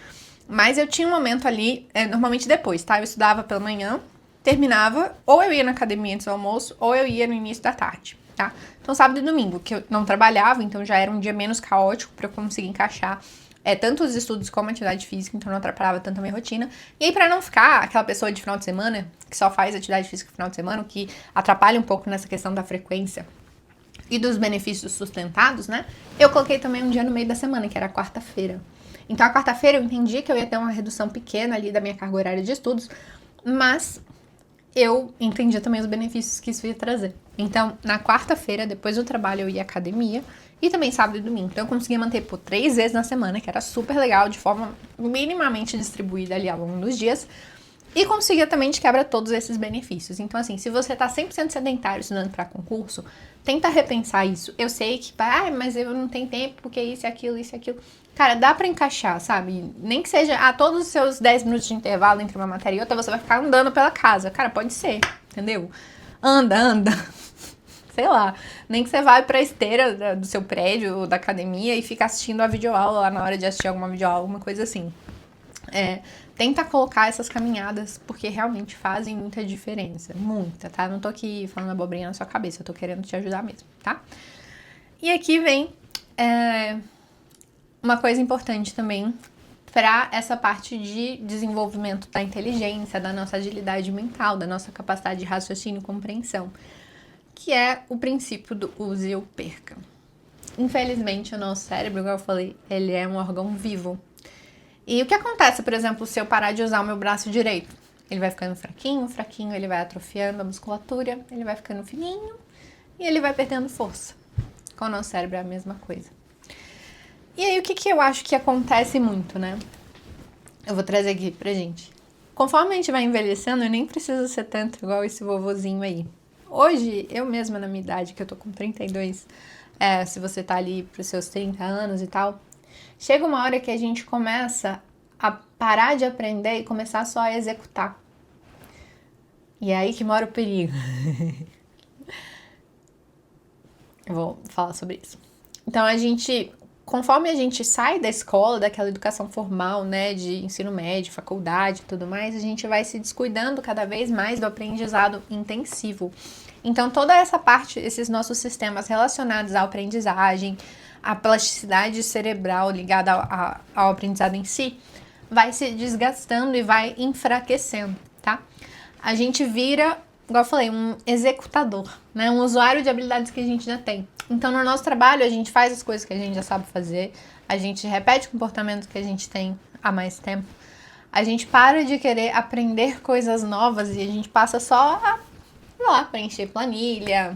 mas eu tinha um momento ali, normalmente depois, tá? Eu estudava pela manhã, terminava, ou eu ia na academia antes do almoço, ou eu ia no início da tarde. Tá? Então, sábado e domingo, que eu não trabalhava, então já era um dia menos caótico para eu conseguir encaixar tanto os estudos como a atividade física, então não atrapalhava tanto a minha rotina. E aí, para não ficar aquela pessoa de final de semana, que só faz atividade física no final de semana, o que atrapalha um pouco nessa questão da frequência e dos benefícios sustentados, né? Eu coloquei também um dia no meio da semana, que era a quarta-feira. Então, a quarta-feira eu entendi que eu ia ter uma redução pequena ali da minha carga horária de estudos, mas eu entendia também os benefícios que isso ia trazer. Então, na quarta-feira, depois do trabalho, eu ia à academia e também sábado e domingo. Então, eu conseguia manter por 3 vezes na semana, que era super legal, de forma minimamente distribuída ali ao longo dos dias. E conseguir também de quebra todos esses benefícios. Então, assim, se você tá 100% sedentário estudando para concurso, tenta repensar isso. Eu sei que, mas eu não tenho tempo, porque isso e aquilo, isso e aquilo. Cara, dá pra encaixar, sabe? Nem que seja, todos os seus 10 minutos de intervalo entre uma matéria e outra, você vai ficar andando pela casa. Cara, pode ser, entendeu? Anda. Sei lá. Nem que você vai pra esteira do seu prédio ou da academia e fica assistindo a videoaula lá na hora de assistir alguma videoaula, alguma coisa assim. Tenta colocar essas caminhadas, porque realmente fazem muita diferença. Muita, tá? Não tô aqui falando abobrinha na sua cabeça, eu tô querendo te ajudar mesmo, tá? E aqui vem uma coisa importante também para essa parte de desenvolvimento da inteligência, da nossa agilidade mental, da nossa capacidade de raciocínio e compreensão, que é o princípio do use ou perca. Infelizmente, o nosso cérebro, igual eu falei, ele é um órgão vivo. E o que acontece, por exemplo, se eu parar de usar o meu braço direito? Ele vai ficando fraquinho, ele vai atrofiando a musculatura, ele vai ficando fininho e ele vai perdendo força. Com o nosso cérebro é a mesma coisa. E aí, o que eu acho que acontece muito, né? Eu vou trazer aqui pra gente. Conforme a gente vai envelhecendo, eu nem preciso ser tanto igual esse vovozinho aí. Hoje, eu mesma na minha idade, que eu tô com 32, se você tá ali pros seus 30 anos e tal, chega uma hora que a gente começa a parar de aprender e começar só a executar. E é aí que mora o perigo. Eu vou falar sobre isso. Então, conforme a gente sai da escola, daquela educação formal, né, de ensino médio, faculdade e tudo mais, a gente vai se descuidando cada vez mais do aprendizado intensivo. Então, toda essa parte, esses nossos sistemas relacionados à aprendizagem, a plasticidade cerebral ligada ao aprendizado em si, vai se desgastando e vai enfraquecendo, tá? A gente vira, igual eu falei, um executador, né? Um usuário de habilidades que a gente já tem. Então, no nosso trabalho, a gente faz as coisas que a gente já sabe fazer, a gente repete comportamentos que a gente tem há mais tempo, a gente para de querer aprender coisas novas e a gente passa só a preencher planilha,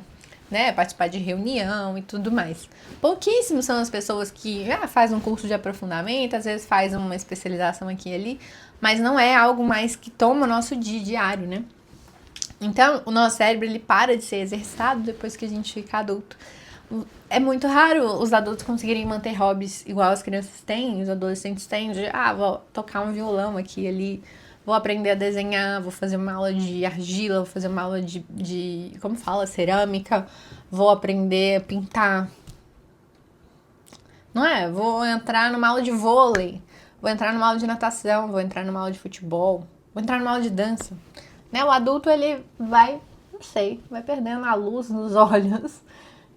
né, participar de reunião e tudo mais. Pouquíssimos são as pessoas que fazem um curso de aprofundamento, às vezes faz uma especialização aqui e ali, mas não é algo mais que toma o nosso dia diário, né? Então, o nosso cérebro, ele para de ser exercitado depois que a gente fica adulto. É muito raro os adultos conseguirem manter hobbies igual as crianças têm, os adolescentes têm, de, vou tocar um violão aqui e ali, vou aprender a desenhar, vou fazer uma aula de argila, vou fazer uma aula de como fala, cerâmica, vou aprender a pintar. Não é? Vou entrar numa aula de vôlei, vou entrar numa aula de natação, vou entrar numa aula de futebol, vou entrar numa aula de dança. Né? O adulto, ele vai perdendo a luz nos olhos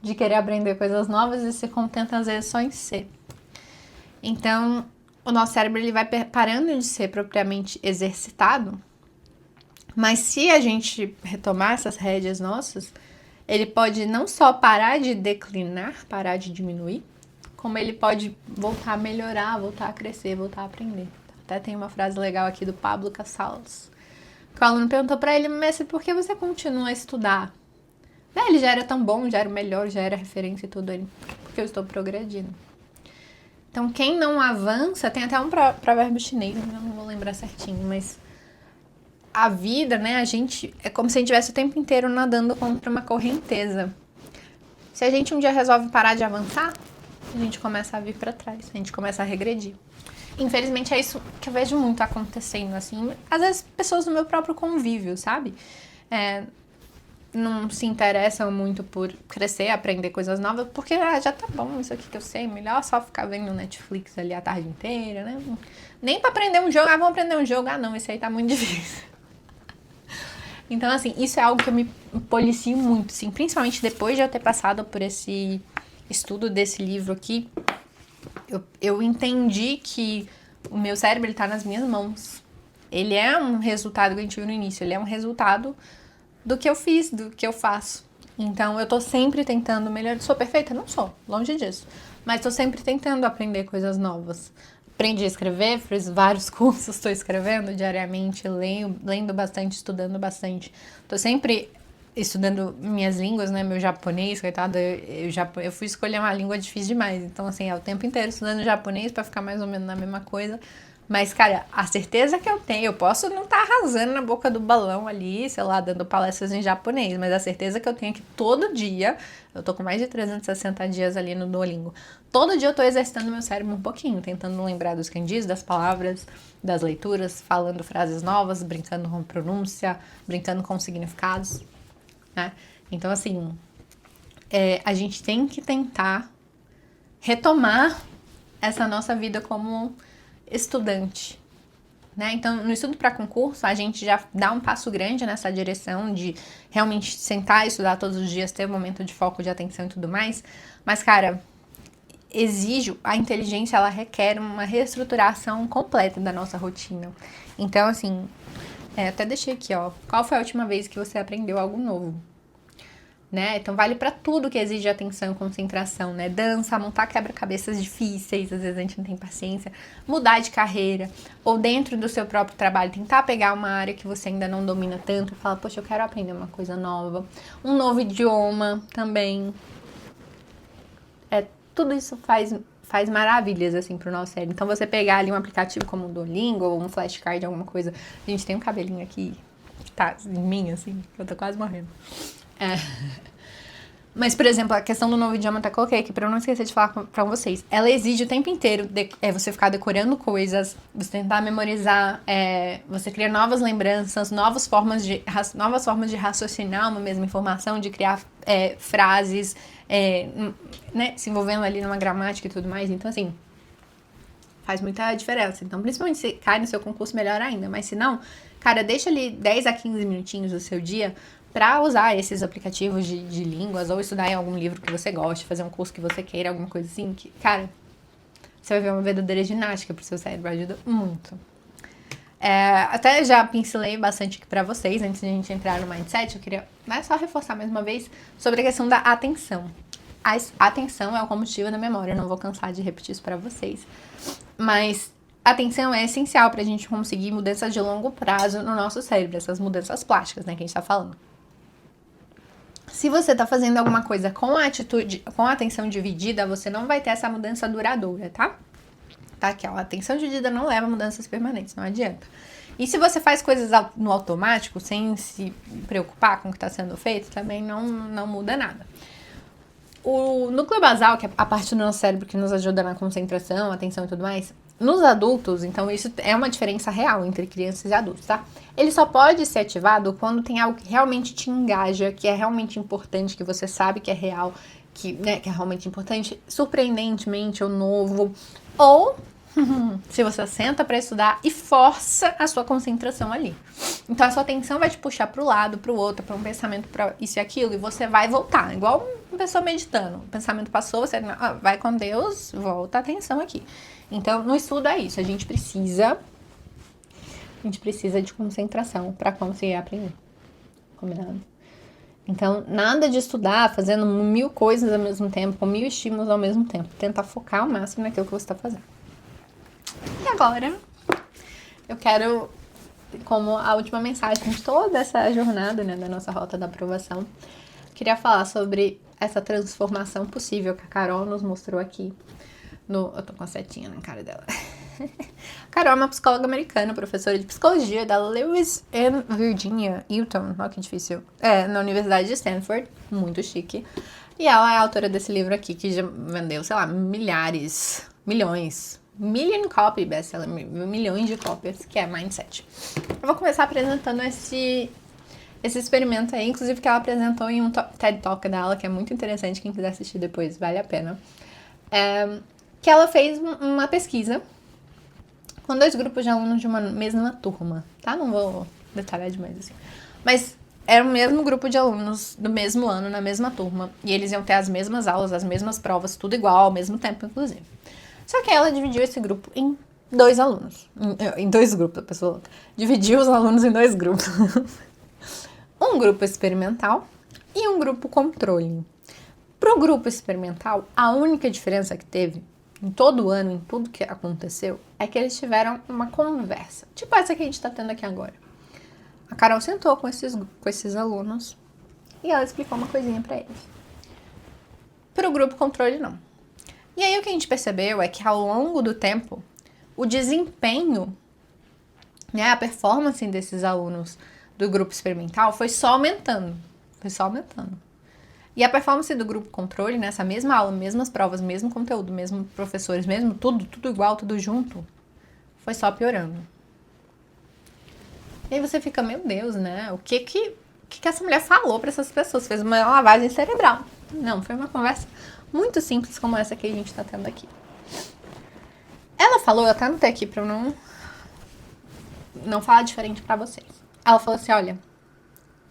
de querer aprender coisas novas e se contenta às vezes só em ser. Então, o nosso cérebro, ele vai parando de ser propriamente exercitado, mas se a gente retomar essas rédeas nossas, ele pode não só parar de declinar, parar de diminuir, como ele pode voltar a melhorar, voltar a crescer, voltar a aprender. Até tem uma frase legal aqui do Pablo Casals, que o aluno perguntou pra ele, mestre, por que você continua a estudar? Ele já era tão bom, já era o melhor, já era referência e tudo, porque eu estou progredindo. Então, quem não avança, tem até um provérbio chinês, eu não vou lembrar certinho, mas a vida, né, a gente, é como se a gente estivesse o tempo inteiro nadando contra uma correnteza. Se a gente um dia resolve parar de avançar, a gente começa a vir para trás, a gente começa a regredir. Infelizmente, é isso que eu vejo muito acontecendo, assim, às vezes pessoas do meu próprio convívio, sabe? Não se interessam muito por crescer, aprender coisas novas, porque já tá bom isso aqui que eu sei, melhor só ficar vendo Netflix ali a tarde inteira, né? Nem pra aprender um jogo, vamos aprender um jogo, não, isso aí tá muito difícil. Então, assim, isso é algo que eu me policio muito, assim, principalmente depois de eu ter passado por esse estudo desse livro aqui, eu entendi que o meu cérebro, ele tá nas minhas mãos. Ele é um resultado que a gente viu no início, ele é um resultado do que eu fiz, do que eu faço. Então, eu tô sempre tentando melhorar. Sou perfeita? Não sou, longe disso. Mas tô sempre tentando aprender coisas novas. Aprendi a escrever, fiz vários cursos, estou escrevendo diariamente, lendo bastante, estudando bastante. Tô sempre estudando minhas línguas, né? Meu japonês, coitado, eu fui escolher uma língua difícil demais. Então, assim, é o tempo inteiro estudando japonês pra ficar mais ou menos na mesma coisa. Mas, cara, a certeza que eu tenho, eu posso não estar arrasando na boca do balão ali, sei lá, dando palestras em japonês, mas a certeza que eu tenho é que todo dia, eu tô com mais de 360 dias ali no Duolingo, todo dia eu tô exercitando meu cérebro um pouquinho, tentando lembrar dos kanjis, das palavras, das leituras, falando frases novas, brincando com pronúncia, brincando com significados, né? Então, assim, a gente tem que tentar retomar essa nossa vida como estudante, né? Então, no estudo para concurso, a gente já dá um passo grande nessa direção de realmente sentar e estudar todos os dias, ter um momento de foco, de atenção e tudo mais. Mas, cara, a inteligência, ela requer uma reestruturação completa da nossa rotina. Então, assim, até deixei aqui, ó. Qual foi a última vez que você aprendeu algo novo? Né? Então vale pra tudo que exige atenção e concentração, né? Dança, montar quebra-cabeças difíceis, às vezes a gente não tem paciência, mudar de carreira, ou dentro do seu próprio trabalho, tentar pegar uma área que você ainda não domina tanto e falar, poxa, eu quero aprender uma coisa nova, um novo idioma também. Tudo isso faz maravilhas, assim, pro nosso cérebro. Então você pegar ali um aplicativo como o Duolingo, ou um flashcard, alguma coisa. A gente tem um cabelinho aqui, tá em mim, assim, eu tô quase morrendo. Mas, por exemplo, a questão do novo idioma, até coloquei aqui pra eu não esquecer de falar pra vocês. Ela exige o tempo inteiro você ficar decorando coisas, você tentar memorizar, você criar novas lembranças, novas formas de raciocinar uma mesma informação, de criar frases, né, se envolvendo ali numa gramática e tudo mais. Então, assim, faz muita diferença. Então, principalmente se cai no seu concurso, melhor ainda. Mas se não, cara, deixa ali 10 a 15 minutinhos do seu dia para usar esses aplicativos de línguas, ou estudar em algum livro que você goste, fazer um curso que você queira, alguma coisa assim, que, cara, você vai ver uma verdadeira ginástica pro seu cérebro, ajuda muito. Até já pincelei bastante aqui pra vocês, antes de a gente entrar no mindset, eu queria só reforçar mais uma vez sobre a questão da atenção. A atenção é o combustível da memória, eu não vou cansar de repetir isso pra vocês, mas a atenção é essencial pra gente conseguir mudanças de longo prazo no nosso cérebro, essas mudanças plásticas, né, que a gente tá falando. Se você tá fazendo alguma coisa com a atenção dividida, você não vai ter essa mudança duradoura, tá? Tá aqui, ó, a atenção dividida não leva a mudanças permanentes, não adianta. E se você faz coisas no automático, sem se preocupar com o que está sendo feito, também não muda nada. O núcleo basal, que é a parte do nosso cérebro que nos ajuda na concentração, atenção e tudo mais, nos adultos, então isso é uma diferença real entre crianças e adultos, tá? Ele só pode ser ativado quando tem algo que realmente te engaja, que é realmente importante, que você sabe que é real, que é realmente importante, surpreendentemente ou novo, ou se você senta para estudar e força a sua concentração ali. Então a sua atenção vai te puxar para o lado, para o outro, para um pensamento, para isso e aquilo, e você vai voltar, igual uma pessoa meditando. O pensamento passou, você vai com Deus, volta a atenção aqui. Então, no estudo é isso, a gente precisa de concentração para conseguir aprender. Combinado? Então, nada de estudar fazendo 1000 coisas ao mesmo tempo, com 1000 estímulos ao mesmo tempo. Tentar focar ao máximo naquilo que você está fazendo. E agora, eu quero, como a última mensagem de toda essa jornada, né, da nossa rota da aprovação, queria falar sobre essa transformação possível que a Carol nos mostrou aqui. Eu tô com a setinha na cara dela. A Carol é uma psicóloga americana, professora de psicologia da Lewis and Virginia Eaton, olha que difícil, na Universidade de Stanford, muito chique. E ela é a autora desse livro aqui, que já vendeu, sei lá, milhões, million copy best-seller, milhões de cópias, que é Mindset. Eu vou começar apresentando esse experimento aí, inclusive que ela apresentou em um TED Talk dela, que é muito interessante, quem quiser assistir depois, vale a pena. Que ela fez uma pesquisa com 2 grupos de alunos de uma mesma turma, tá? Não vou detalhar demais assim. Mas era o mesmo grupo de alunos do mesmo ano, na mesma turma, e eles iam ter as mesmas aulas, as mesmas provas, tudo igual, ao mesmo tempo, inclusive. Só que ela dividiu esse grupo em 2 alunos. Em 2 grupos, a pessoa dividiu os alunos em 2 grupos. Um grupo experimental e um grupo controle. Pro grupo experimental, a única diferença que teve em todo o ano, em tudo que aconteceu, é que eles tiveram uma conversa. Tipo essa que a gente tá tendo aqui agora. A Carol sentou com esses alunos e ela explicou uma coisinha pra eles. Pro grupo controle, não. E aí o que a gente percebeu é que ao longo do tempo, o desempenho, né, a performance desses alunos do grupo experimental foi só aumentando. E a performance do grupo controle, nessa mesma aula, mesmas provas, mesmo conteúdo, mesmo professores, mesmo tudo igual, tudo junto, foi só piorando. E aí você fica, meu Deus, né? O que essa mulher falou para essas pessoas? Fez uma lavagem cerebral. Não, foi uma conversa muito simples como essa que a gente tá tendo aqui. Ela falou, eu até anotei aqui pra eu não falar diferente pra vocês. Ela falou assim, olha,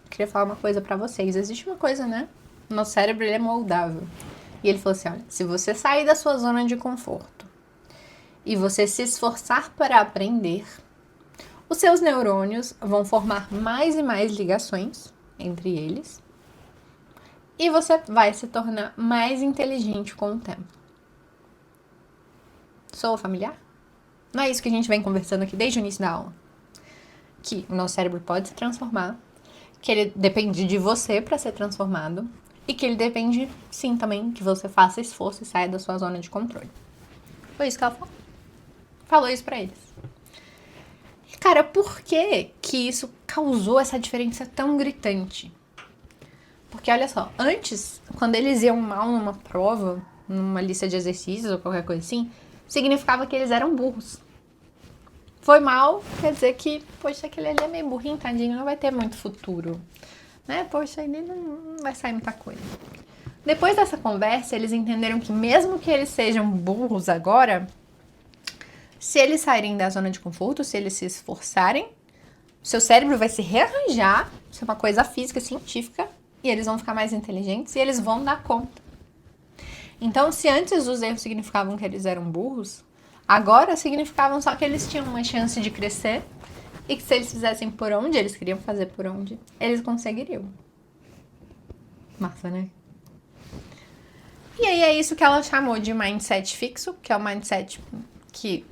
eu queria falar uma coisa pra vocês. Existe uma coisa, né? O nosso cérebro, ele é moldável. E ele falou assim, olha, se você sair da sua zona de conforto e você se esforçar para aprender, os seus neurônios vão formar mais e mais ligações entre eles e você vai se tornar mais inteligente com o tempo. Sou familiar? Não é isso que a gente vem conversando aqui desde o início da aula? Que o nosso cérebro pode se transformar, que ele depende de você para ser transformado e que ele depende, sim, também que você faça esforço e saia da sua zona de controle. Foi isso que ela falou. Falou isso pra eles. Cara, por que isso causou essa diferença tão gritante? Porque, olha só, antes, quando eles iam mal numa prova, numa lista de exercícios ou qualquer coisa assim, significava que eles eram burros. Foi mal, quer dizer que, poxa, aquele ali é meio burrinho, tadinho, não vai ter muito futuro. Né? Poxa, ele não vai sair muita coisa. Depois dessa conversa, eles entenderam que mesmo que eles sejam burros agora, se eles saírem da zona de conforto, se eles se esforçarem, seu cérebro vai se rearranjar, isso é uma coisa física, científica, e eles vão ficar mais inteligentes e eles vão dar conta. Então, se antes os erros significavam que eles eram burros, agora significavam só que eles tinham uma chance de crescer e que se eles fizessem por onde eles queriam fazer por onde, eles conseguiriam. Massa, né? E aí é isso que ela chamou de mindset fixo, que é o mindset que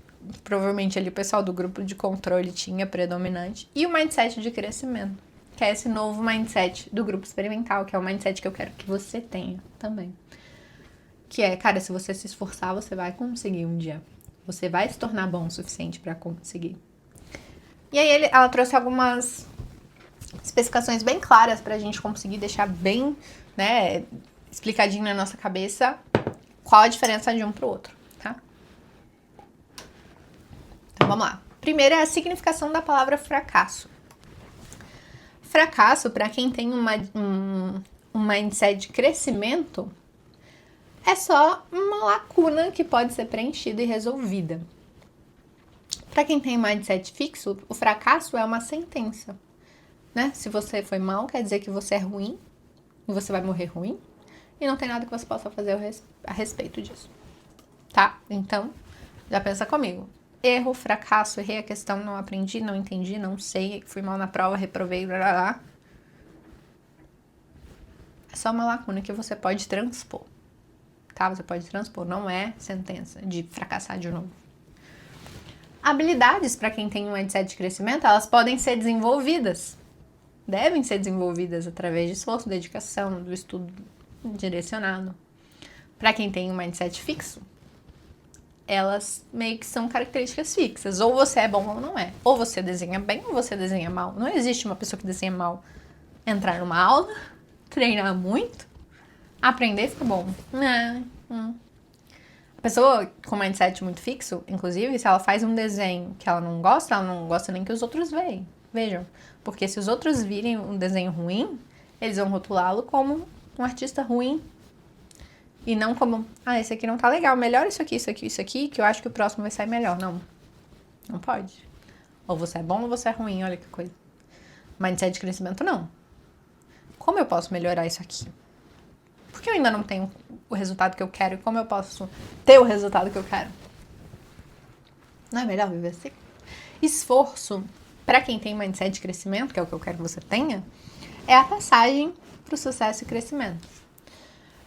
provavelmente ali o pessoal do grupo de controle tinha predominante, e o mindset de crescimento, que é esse novo mindset do grupo experimental, que é o mindset que eu quero que você tenha também. Que é, cara, se você se esforçar, você vai conseguir um dia. Você vai se tornar bom o suficiente para conseguir. E aí ela trouxe algumas especificações bem claras pra gente conseguir deixar bem, né, explicadinho na nossa cabeça qual a diferença de um pro outro, tá? Então vamos lá. Primeiro é a significação da palavra fracasso. Fracasso, para quem tem um mindset de crescimento, é só uma lacuna que pode ser preenchida e resolvida. Para quem tem mindset fixo, o fracasso é uma sentença, né? Se você foi mal, quer dizer que você é ruim e você vai morrer ruim e não tem nada que você possa fazer a respeito disso, tá? Então, já pensa comigo. Erro, fracasso, errei a questão, não aprendi, não entendi, não sei, fui mal na prova, reprovei, blá, blá, blá. É só uma lacuna que você pode transpor, tá? Você pode transpor, não é sentença de fracassar de novo. Habilidades, para quem tem um mindset de crescimento, elas podem ser desenvolvidas. Devem ser desenvolvidas através de esforço, dedicação, do estudo direcionado. Para quem tem um mindset fixo, elas meio que são características fixas. Ou você é bom ou não é. Ou você desenha bem ou você desenha mal. Não existe uma pessoa que desenha mal entrar numa aula, treinar muito, aprender e ficar bom. A pessoa com mindset muito fixo, inclusive, se ela faz um desenho que ela não gosta nem que os outros vejam. Porque se os outros virem um desenho ruim, eles vão rotulá-lo como um artista ruim. E não como, esse aqui não tá legal, melhora isso aqui, que eu acho que o próximo vai sair melhor. Não pode. Ou você é bom ou você é ruim, olha que coisa. Mindset de crescimento, não. Como eu posso melhorar isso aqui? Porque eu ainda não tenho o resultado que eu quero e como eu posso ter o resultado que eu quero? Não é melhor viver assim? Esforço, para quem tem mindset de crescimento, que é o que eu quero que você tenha, é a passagem para o sucesso e crescimento.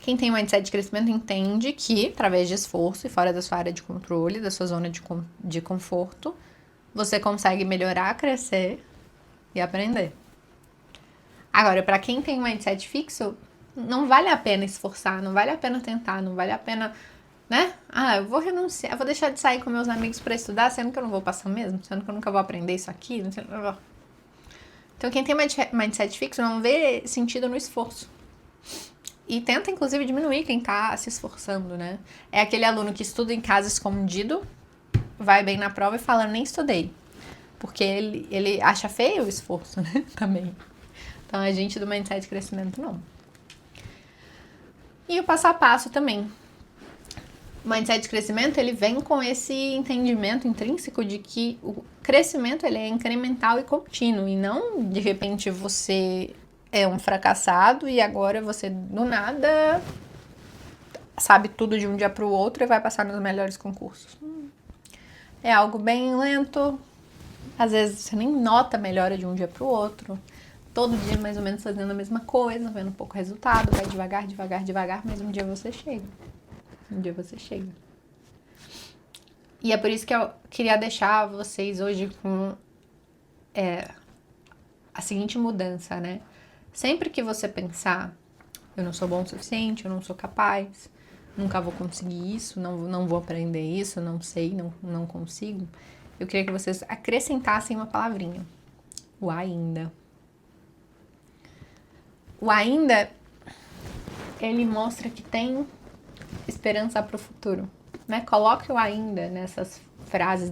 Quem tem mindset de crescimento entende que, através de esforço e fora da sua área de controle, da sua zona de conforto, você consegue melhorar, crescer e aprender. Agora, para quem tem um mindset fixo, não vale a pena esforçar, não vale a pena tentar, não vale a pena né? Ah, eu vou renunciar, eu vou deixar de sair com meus amigos pra estudar, sendo que eu não vou passar mesmo, sendo que eu nunca vou aprender isso aqui, não sei. Então, quem tem mindset fixo não vê sentido no esforço. E tenta, inclusive, diminuir quem tá se esforçando, né? É aquele aluno que estuda em casa escondido, vai bem na prova e fala, nem estudei. Porque ele acha feio o esforço, né? Também. Então, a gente do mindset de crescimento, não. E o passo a passo também. O mindset de crescimento, ele vem com esse entendimento intrínseco de que o crescimento, ele é incremental e contínuo. E não, de repente, você é um fracassado e agora você, do nada, sabe tudo de um dia para o outro e vai passar nos melhores concursos. É algo bem lento. Às vezes, você nem nota a melhora de um dia para o outro. Todo dia, mais ou menos, fazendo a mesma coisa, vendo um pouco o resultado. Vai devagar, devagar, devagar, mas um dia você chega. Um dia você chega. E é por isso que eu queria deixar vocês hoje com a seguinte mudança, né? Sempre que você pensar, eu não sou bom o suficiente, eu não sou capaz, nunca vou conseguir isso, não vou aprender isso, não sei, não consigo, eu queria que vocês acrescentassem uma palavrinha. O ainda. O ainda, ele mostra que tem esperança para o futuro, né? Coloque o ainda nessas frases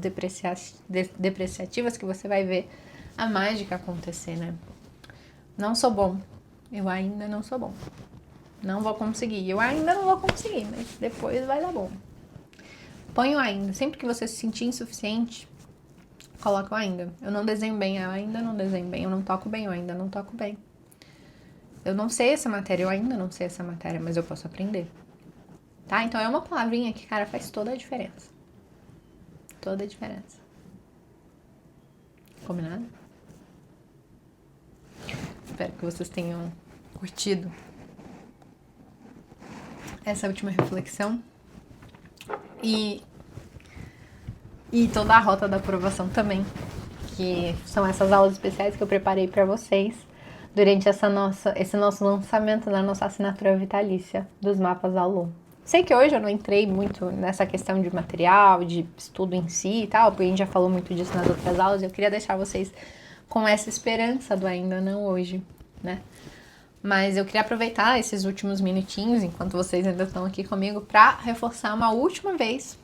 depreciativas que você vai ver a mágica acontecer, né? Não sou bom, eu ainda não sou bom. Não vou conseguir, eu ainda não vou conseguir, mas depois vai dar bom. Põe o ainda, sempre que você se sentir insuficiente, coloca o ainda. Eu não desenho bem, eu ainda não desenho bem, eu não toco bem, eu ainda não toco bem. Eu não sei essa matéria, eu ainda não sei essa matéria, mas eu posso aprender. Tá? Então é uma palavrinha que, cara, faz toda a diferença. Toda a diferença. Combinado? Espero que vocês tenham curtido essa última reflexão. E toda a rota da aprovação também. Que são essas aulas especiais que eu preparei para vocês durante esse nosso lançamento da nossa assinatura vitalícia dos mapas da Lu. Sei que hoje eu não entrei muito nessa questão de material, de estudo em si e tal, porque a gente já falou muito disso nas outras aulas, e eu queria deixar vocês com essa esperança do ainda não hoje, né? Mas eu queria aproveitar esses últimos minutinhos, enquanto vocês ainda estão aqui comigo, para reforçar uma última vez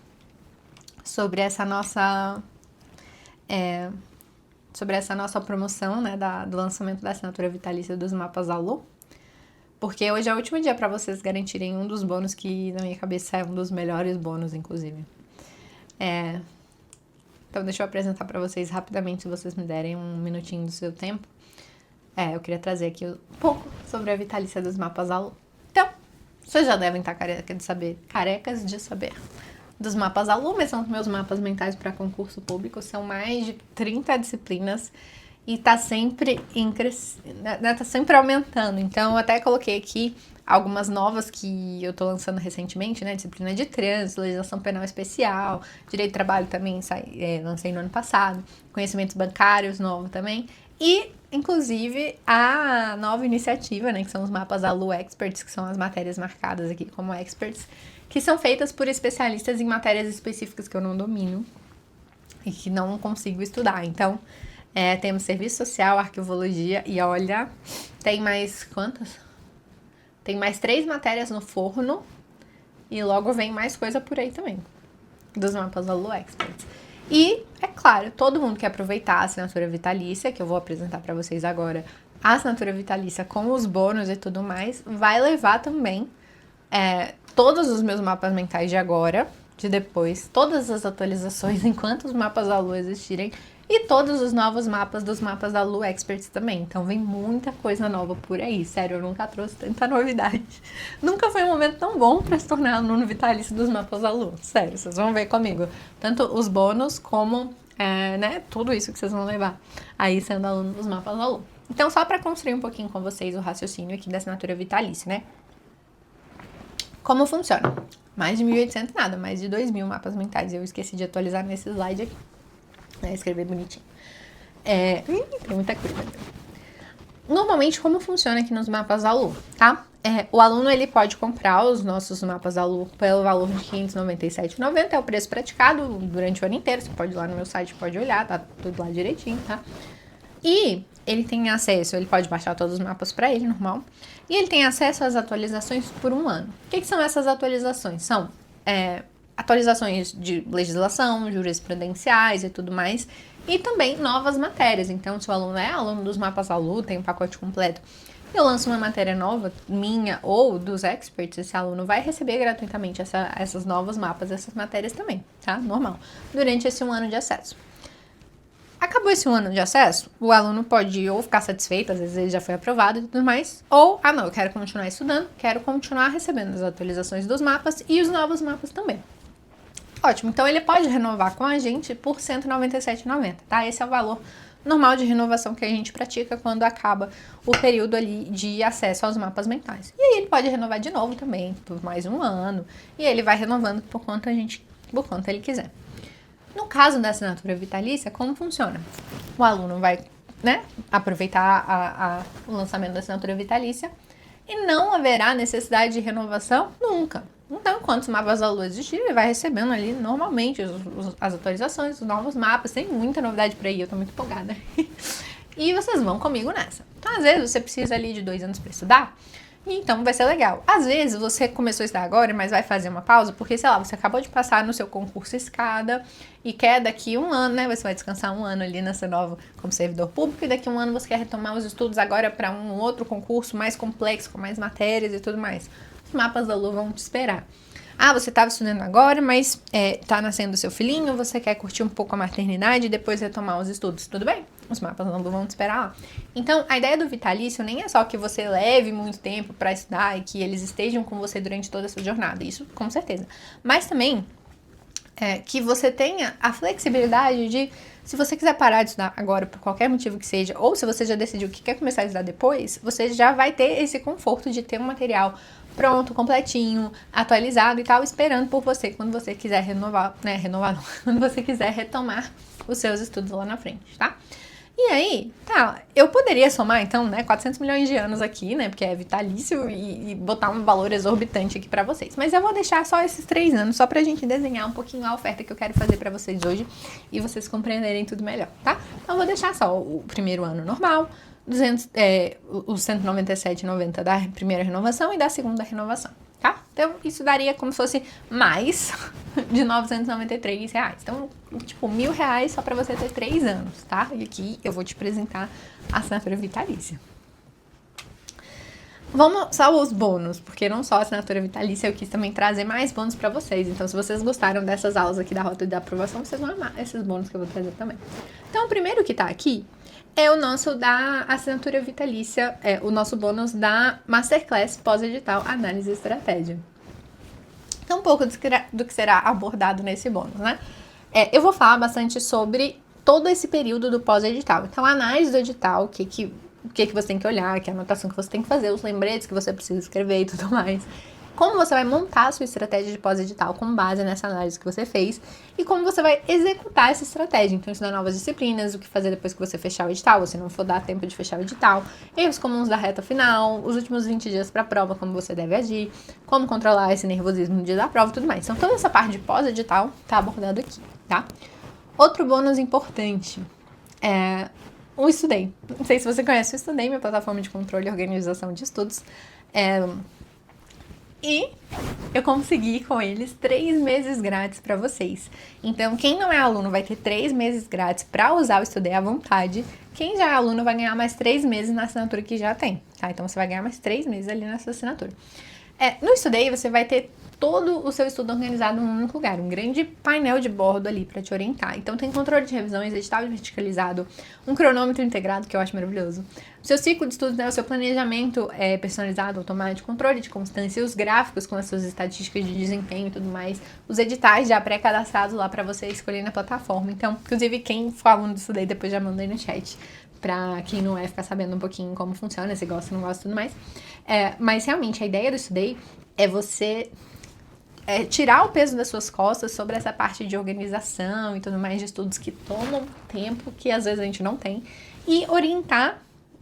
sobre essa nossa promoção, né, do lançamento da assinatura vitalícia dos mapas da Lu. Porque hoje é o último dia para vocês garantirem um dos bônus que, na minha cabeça, é um dos melhores bônus, inclusive. Então, deixa eu apresentar para vocês rapidamente, se vocês me derem um minutinho do seu tempo. Eu queria trazer aqui um pouco sobre a vitalícia dos mapas da Lu. Então, vocês já devem estar carecas de saber dos mapas da Lu, mas são os meus mapas mentais para concurso público. São mais de 30 disciplinas. E tá sempre tá sempre aumentando. Então, eu até coloquei aqui algumas novas que eu tô lançando recentemente, né? Disciplina de trânsito, legislação penal especial, direito do trabalho também lancei no ano passado, conhecimentos bancários novo também. E, inclusive, a nova iniciativa, né? Que são os mapas da Lu Experts, que são as matérias marcadas aqui como Experts, que são feitas por especialistas em matérias específicas que eu não domino e que não consigo estudar. Então, temos serviço social, arquivologia e olha, tem mais quantas? Tem mais 3 matérias no forno e logo vem mais coisa por aí também, dos mapas da Lu Experts. E, é claro, todo mundo que aproveitar a assinatura vitalícia, que eu vou apresentar para vocês agora, a assinatura vitalícia com os bônus e tudo mais, vai levar também todos os meus mapas mentais de agora, de depois, todas as atualizações enquanto os mapas da Lu existirem, e todos os novos mapas dos mapas da Lu Experts também. Então vem muita coisa nova por aí. Sério, eu nunca trouxe tanta novidade. Nunca foi um momento tão bom para se tornar aluno vitalício dos mapas da Lu. Sério, vocês vão ver comigo. Tanto os bônus como, tudo isso que vocês vão levar aí sendo aluno dos mapas da Lu. Então, só para construir um pouquinho com vocês o raciocínio aqui da assinatura vitalícia, né? Como funciona? Mais de 1.800 nada, mais de 2.000 mapas mentais. Eu esqueci de atualizar nesse slide aqui. Escrever bonitinho. Tem muita coisa. Normalmente, como funciona aqui nos mapas da Lu, tá? o aluno ele pode comprar os nossos mapas da Lu pelo valor de R$ 597,90, é o preço praticado durante o ano inteiro. Você pode ir lá no meu site, pode olhar, tá tudo lá direitinho, tá? E ele tem acesso, ele pode baixar todos os mapas para ele, normal. E ele tem acesso às atualizações por um ano. O que são essas atualizações? São atualizações de legislação, jurisprudenciais e tudo mais, e também novas matérias. Então, se o aluno é aluno dos mapas da Lu, tem um pacote completo, eu lanço uma matéria nova, minha ou dos experts, esse aluno vai receber gratuitamente essas novos mapas, essas matérias também, tá? Normal. Durante esse 1 ano de acesso. Acabou esse 1 ano de acesso, o aluno pode ou ficar satisfeito, às vezes ele já foi aprovado e tudo mais, ou, não, eu quero continuar estudando, quero continuar recebendo as atualizações dos mapas e os novos mapas também. Ótimo, então ele pode renovar com a gente por R$ 197,90, tá? Esse é o valor normal de renovação que a gente pratica quando acaba o período ali de acesso aos mapas mentais. E aí ele pode renovar de novo também, por mais 1 ano, e ele vai renovando por quanto ele quiser. No caso da assinatura vitalícia, como funciona? O aluno vai, aproveitar o lançamento da assinatura vitalícia e não haverá necessidade de renovação nunca. Então, enquanto os mapas da Lu existirem, ele vai recebendo ali normalmente as atualizações, os novos mapas. Tem muita novidade por aí, eu tô muito empolgada. E vocês vão comigo nessa. Então, às vezes, você precisa ali de 2 anos para estudar, então vai ser legal. Às vezes, você começou a estudar agora, mas vai fazer uma pausa, porque, sei lá, você acabou de passar no seu concurso escada e quer daqui 1 ano, Você vai descansar 1 ano ali nessa nova como servidor público e daqui 1 ano você quer retomar os estudos agora para um outro concurso mais complexo, com mais matérias e tudo mais. Os mapas da Lu vão te esperar. Você estava estudando agora, mas tá nascendo seu filhinho, você quer curtir um pouco a maternidade e depois retomar os estudos, tudo bem? Os mapas da Lu vão te esperar lá. Então, a ideia do vitalício nem é só que você leve muito tempo para estudar e que eles estejam com você durante toda essa jornada, isso com certeza. Mas também que você tenha a flexibilidade de, se você quiser parar de estudar agora por qualquer motivo que seja, ou se você já decidiu que quer começar a estudar depois, você já vai ter esse conforto de ter um material pronto, completinho, atualizado e tal, esperando por você quando você quiser quando você quiser retomar os seus estudos lá na frente, tá? E aí, eu poderia somar, então, 400 milhões de anos aqui, porque é vitalício, e botar um valor exorbitante aqui pra vocês. Mas eu vou deixar só esses 3 anos, só pra gente desenhar um pouquinho a oferta que eu quero fazer pra vocês hoje, e vocês compreenderem tudo melhor, tá? Então, eu vou deixar só o primeiro ano normal, os 197,90 da primeira renovação e da segunda renovação, tá? Então, isso daria como se fosse mais de R$ 993. Então, tipo, R$ 1.000 só pra você ter 3 anos, tá? E aqui eu vou te apresentar a assinatura vitalícia. Vamos só os bônus, porque não só a assinatura vitalícia, eu quis também trazer mais bônus pra vocês. Então, se vocês gostaram dessas aulas aqui da Rota da Aprovação, vocês vão amar esses bônus que eu vou trazer também. Então, o primeiro que tá aqui é o nosso da assinatura vitalícia, o nosso bônus da Masterclass pós-edital Análise e Estratégia. Então, um pouco do que será abordado nesse bônus, eu vou falar bastante sobre todo esse período do pós-edital. Então, a análise do edital, o que você tem que olhar, que é a anotação que você tem que fazer, os lembretes que você precisa escrever e tudo mais. Como você vai montar a sua estratégia de pós-edital com base nessa análise que você fez e como você vai executar essa estratégia. Então, ensinar novas disciplinas, o que fazer depois que você fechar o edital, se não for dar tempo de fechar o edital, erros comuns da reta final, os últimos 20 dias para a prova, como você deve agir, como controlar esse nervosismo no dia da prova e tudo mais. Então, toda essa parte de pós-edital está abordado aqui, tá? Outro bônus importante é o Estudei. Não sei se você conhece o Estudei, minha plataforma de controle e organização de estudos. E eu consegui com eles 3 meses grátis para vocês. Então, quem não é aluno vai ter 3 meses grátis para usar o Estudei à vontade. Quem já é aluno vai ganhar mais 3 meses na assinatura que já tem, tá? Então, você vai ganhar mais 3 meses ali nessa assinatura. No Estudei, você vai ter todo o seu estudo organizado em um único lugar, um grande painel de bordo ali para te orientar. Então, tem controle de revisões, edital verticalizado, um cronômetro integrado, que eu acho maravilhoso. O seu ciclo de estudos, o seu planejamento personalizado, automático, controle de constância, os gráficos com as suas estatísticas de desempenho e tudo mais, os editais já pré-cadastrados lá para você escolher na plataforma. Então, inclusive, quem for aluno do Estudei, depois já manda aí no chat, pra quem não é ficar sabendo um pouquinho como funciona, se gosta, não gosta e tudo mais. Mas, realmente, a ideia do Estudei é você tirar o peso das suas costas sobre essa parte de organização e tudo mais, de estudos que tomam tempo, que às vezes a gente não tem, e orientar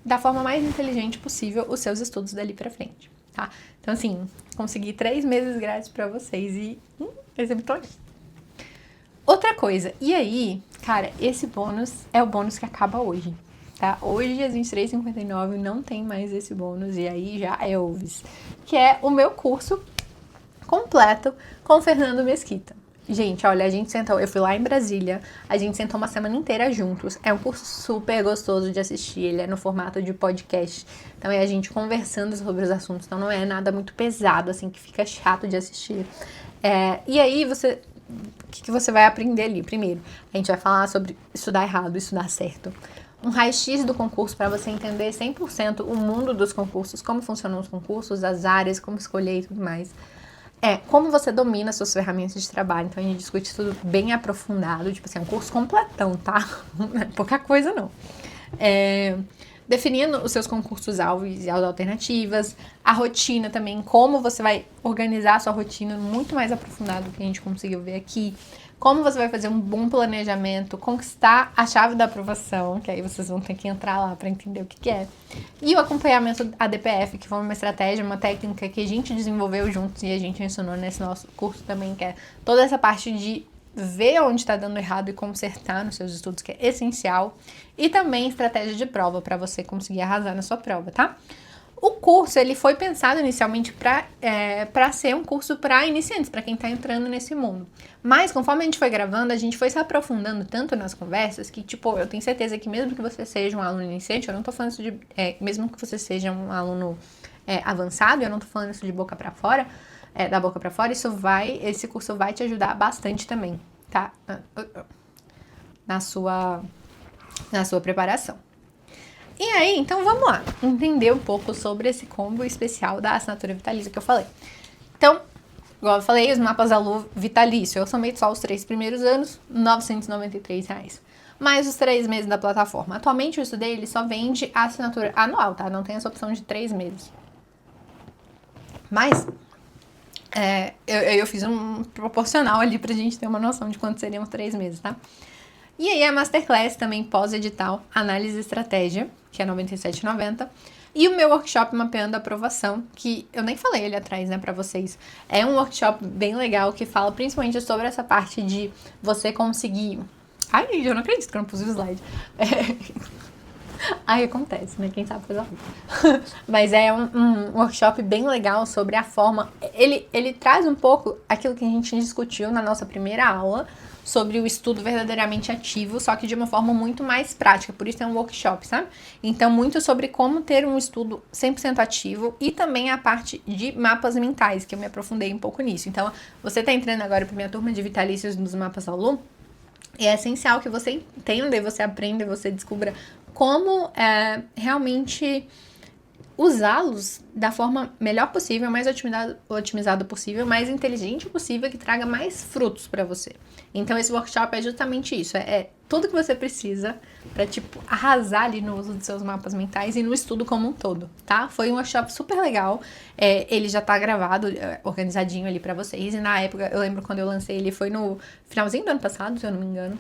da forma mais inteligente possível os seus estudos dali pra frente, tá? Então, assim, consegui 3 meses grátis pra vocês e recebi todo. Outra coisa, e aí, cara, esse bônus é o bônus que acaba hoje, tá? Hoje, às 23h59, não tem mais esse bônus, e aí já é Elvis, que é o meu curso completo com o Fernando Mesquita. Gente, olha, a gente sentou, eu fui lá em Brasília, a gente sentou uma semana inteira juntos. É um curso super gostoso de assistir, ele é no formato de podcast. Então é a gente conversando sobre os assuntos, então não é nada muito pesado, assim, que fica chato de assistir. E aí, o que você vai aprender ali? Primeiro, a gente vai falar sobre estudar errado, estudar certo. Um raio-x do concurso para você entender 100% o mundo dos concursos, como funcionam os concursos, as áreas, como escolher e tudo mais. Como você domina suas ferramentas de trabalho. Então, a gente discute tudo bem aprofundado. Tipo assim, é um curso completão, tá? Não é pouca coisa, não. Definindo os seus concursos-alvos e as alternativas. A rotina também, como você vai organizar a sua rotina muito mais aprofundado do que a gente conseguiu ver aqui. Como você vai fazer um bom planejamento, conquistar a chave da aprovação, que aí vocês vão ter que entrar lá para entender o que é. E o acompanhamento ADPF, que foi uma estratégia, uma técnica que a gente desenvolveu juntos e a gente ensinou nesse nosso curso também, que é toda essa parte de ver onde está dando errado e consertar nos seus estudos, que é essencial. E também estratégia de prova, para você conseguir arrasar na sua prova, tá? O curso, ele foi pensado inicialmente para ser um curso para iniciantes, para quem está entrando nesse mundo. Mas, conforme a gente foi gravando, a gente foi se aprofundando tanto nas conversas que, tipo, eu tenho certeza que mesmo que você seja um aluno iniciante, eu não tô falando isso de... mesmo que você seja um aluno avançado, eu não tô falando isso de boca para fora, da boca para fora, esse curso vai te ajudar bastante também, tá? Na sua preparação. E aí, então vamos lá, entender um pouco sobre esse combo especial da assinatura vitalícia que eu falei. Então, igual eu falei, os mapas Alu vitalício, eu somei só os 3 primeiros anos, R$ 993. Mais os 3 meses da plataforma. Atualmente o Estudei, ele só vende a assinatura anual, tá? Não tem essa opção de 3 meses. Mas, eu fiz um proporcional ali pra gente ter uma noção de quanto seriam 3 meses, tá? E aí a Masterclass também pós-edital, análise e estratégia, que é R$ 97,90. E o meu workshop Mapeando a Aprovação, que eu nem falei ali atrás, né, pra vocês. É um workshop bem legal que fala principalmente sobre essa parte de você conseguir... Ai, eu não acredito que eu não pus o slide. Aí acontece, né? Quem sabe faz ao vivo. Mas é um workshop bem legal sobre a forma... Ele traz um pouco aquilo que a gente discutiu na nossa primeira aula, sobre o estudo verdadeiramente ativo, só que de uma forma muito mais prática, por isso é um workshop, sabe? Então, muito sobre como ter um estudo 100% ativo e também a parte de mapas mentais, que eu me aprofundei um pouco nisso. Então, você tá entrando agora para minha turma de vitalícios dos mapas Alu, e é essencial que você entenda, você aprenda, você descubra como realmente usá-los da forma melhor possível, mais otimizado possível, mais inteligente possível, que traga mais frutos para você. Então, esse workshop é justamente isso, é tudo que você precisa para, tipo, arrasar ali no uso dos seus mapas mentais e no estudo como um todo, tá? Foi um workshop super legal, ele já tá gravado, organizadinho ali para vocês, e na época, eu lembro quando eu lancei ele, foi no finalzinho do ano passado, se eu não me engano.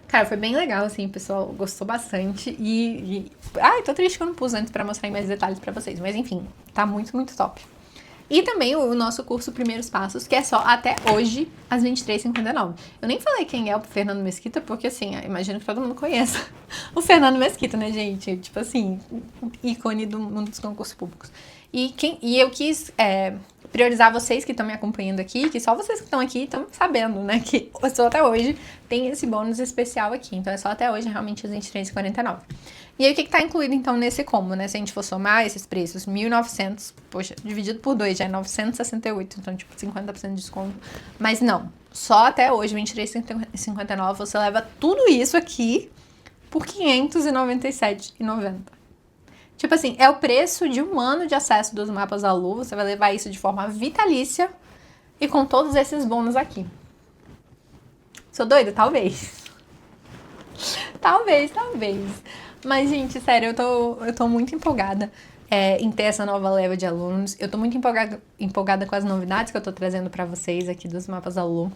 Cara, foi bem legal, assim, o pessoal gostou bastante Ai, tô triste que eu não pus antes pra mostrar em mais detalhes pra vocês, mas enfim, tá muito, muito top. E também o nosso curso Primeiros Passos, que é só até hoje, às 23h59. Eu nem falei quem é o Fernando Mesquita, porque assim, imagino que todo mundo conheça o Fernando Mesquita, né, gente? Tipo assim, ícone do mundo dos concursos públicos. E eu quis priorizar vocês que estão me acompanhando aqui, que só vocês que estão aqui estão sabendo, né, que só até hoje tem esse bônus especial aqui. Então, é só até hoje, realmente, às 23h49. E aí, o que tá incluído, então, nesse combo, né? Se a gente for somar esses preços, 1.900, poxa, dividido por 2 já é 968, então, tipo, 50% de desconto. Mas não, só até hoje, 23h59, você leva tudo isso aqui por R$ 597,90. Tipo assim, é o preço de 1 ano de acesso dos mapas Alu, você vai levar isso de forma vitalícia e com todos esses bônus aqui. Sou doida? Talvez. Talvez. Mas, gente, sério, eu tô muito empolgada em ter essa nova leva de alunos. Eu tô muito empolgada com as novidades que eu tô trazendo pra vocês aqui dos mapas Alu.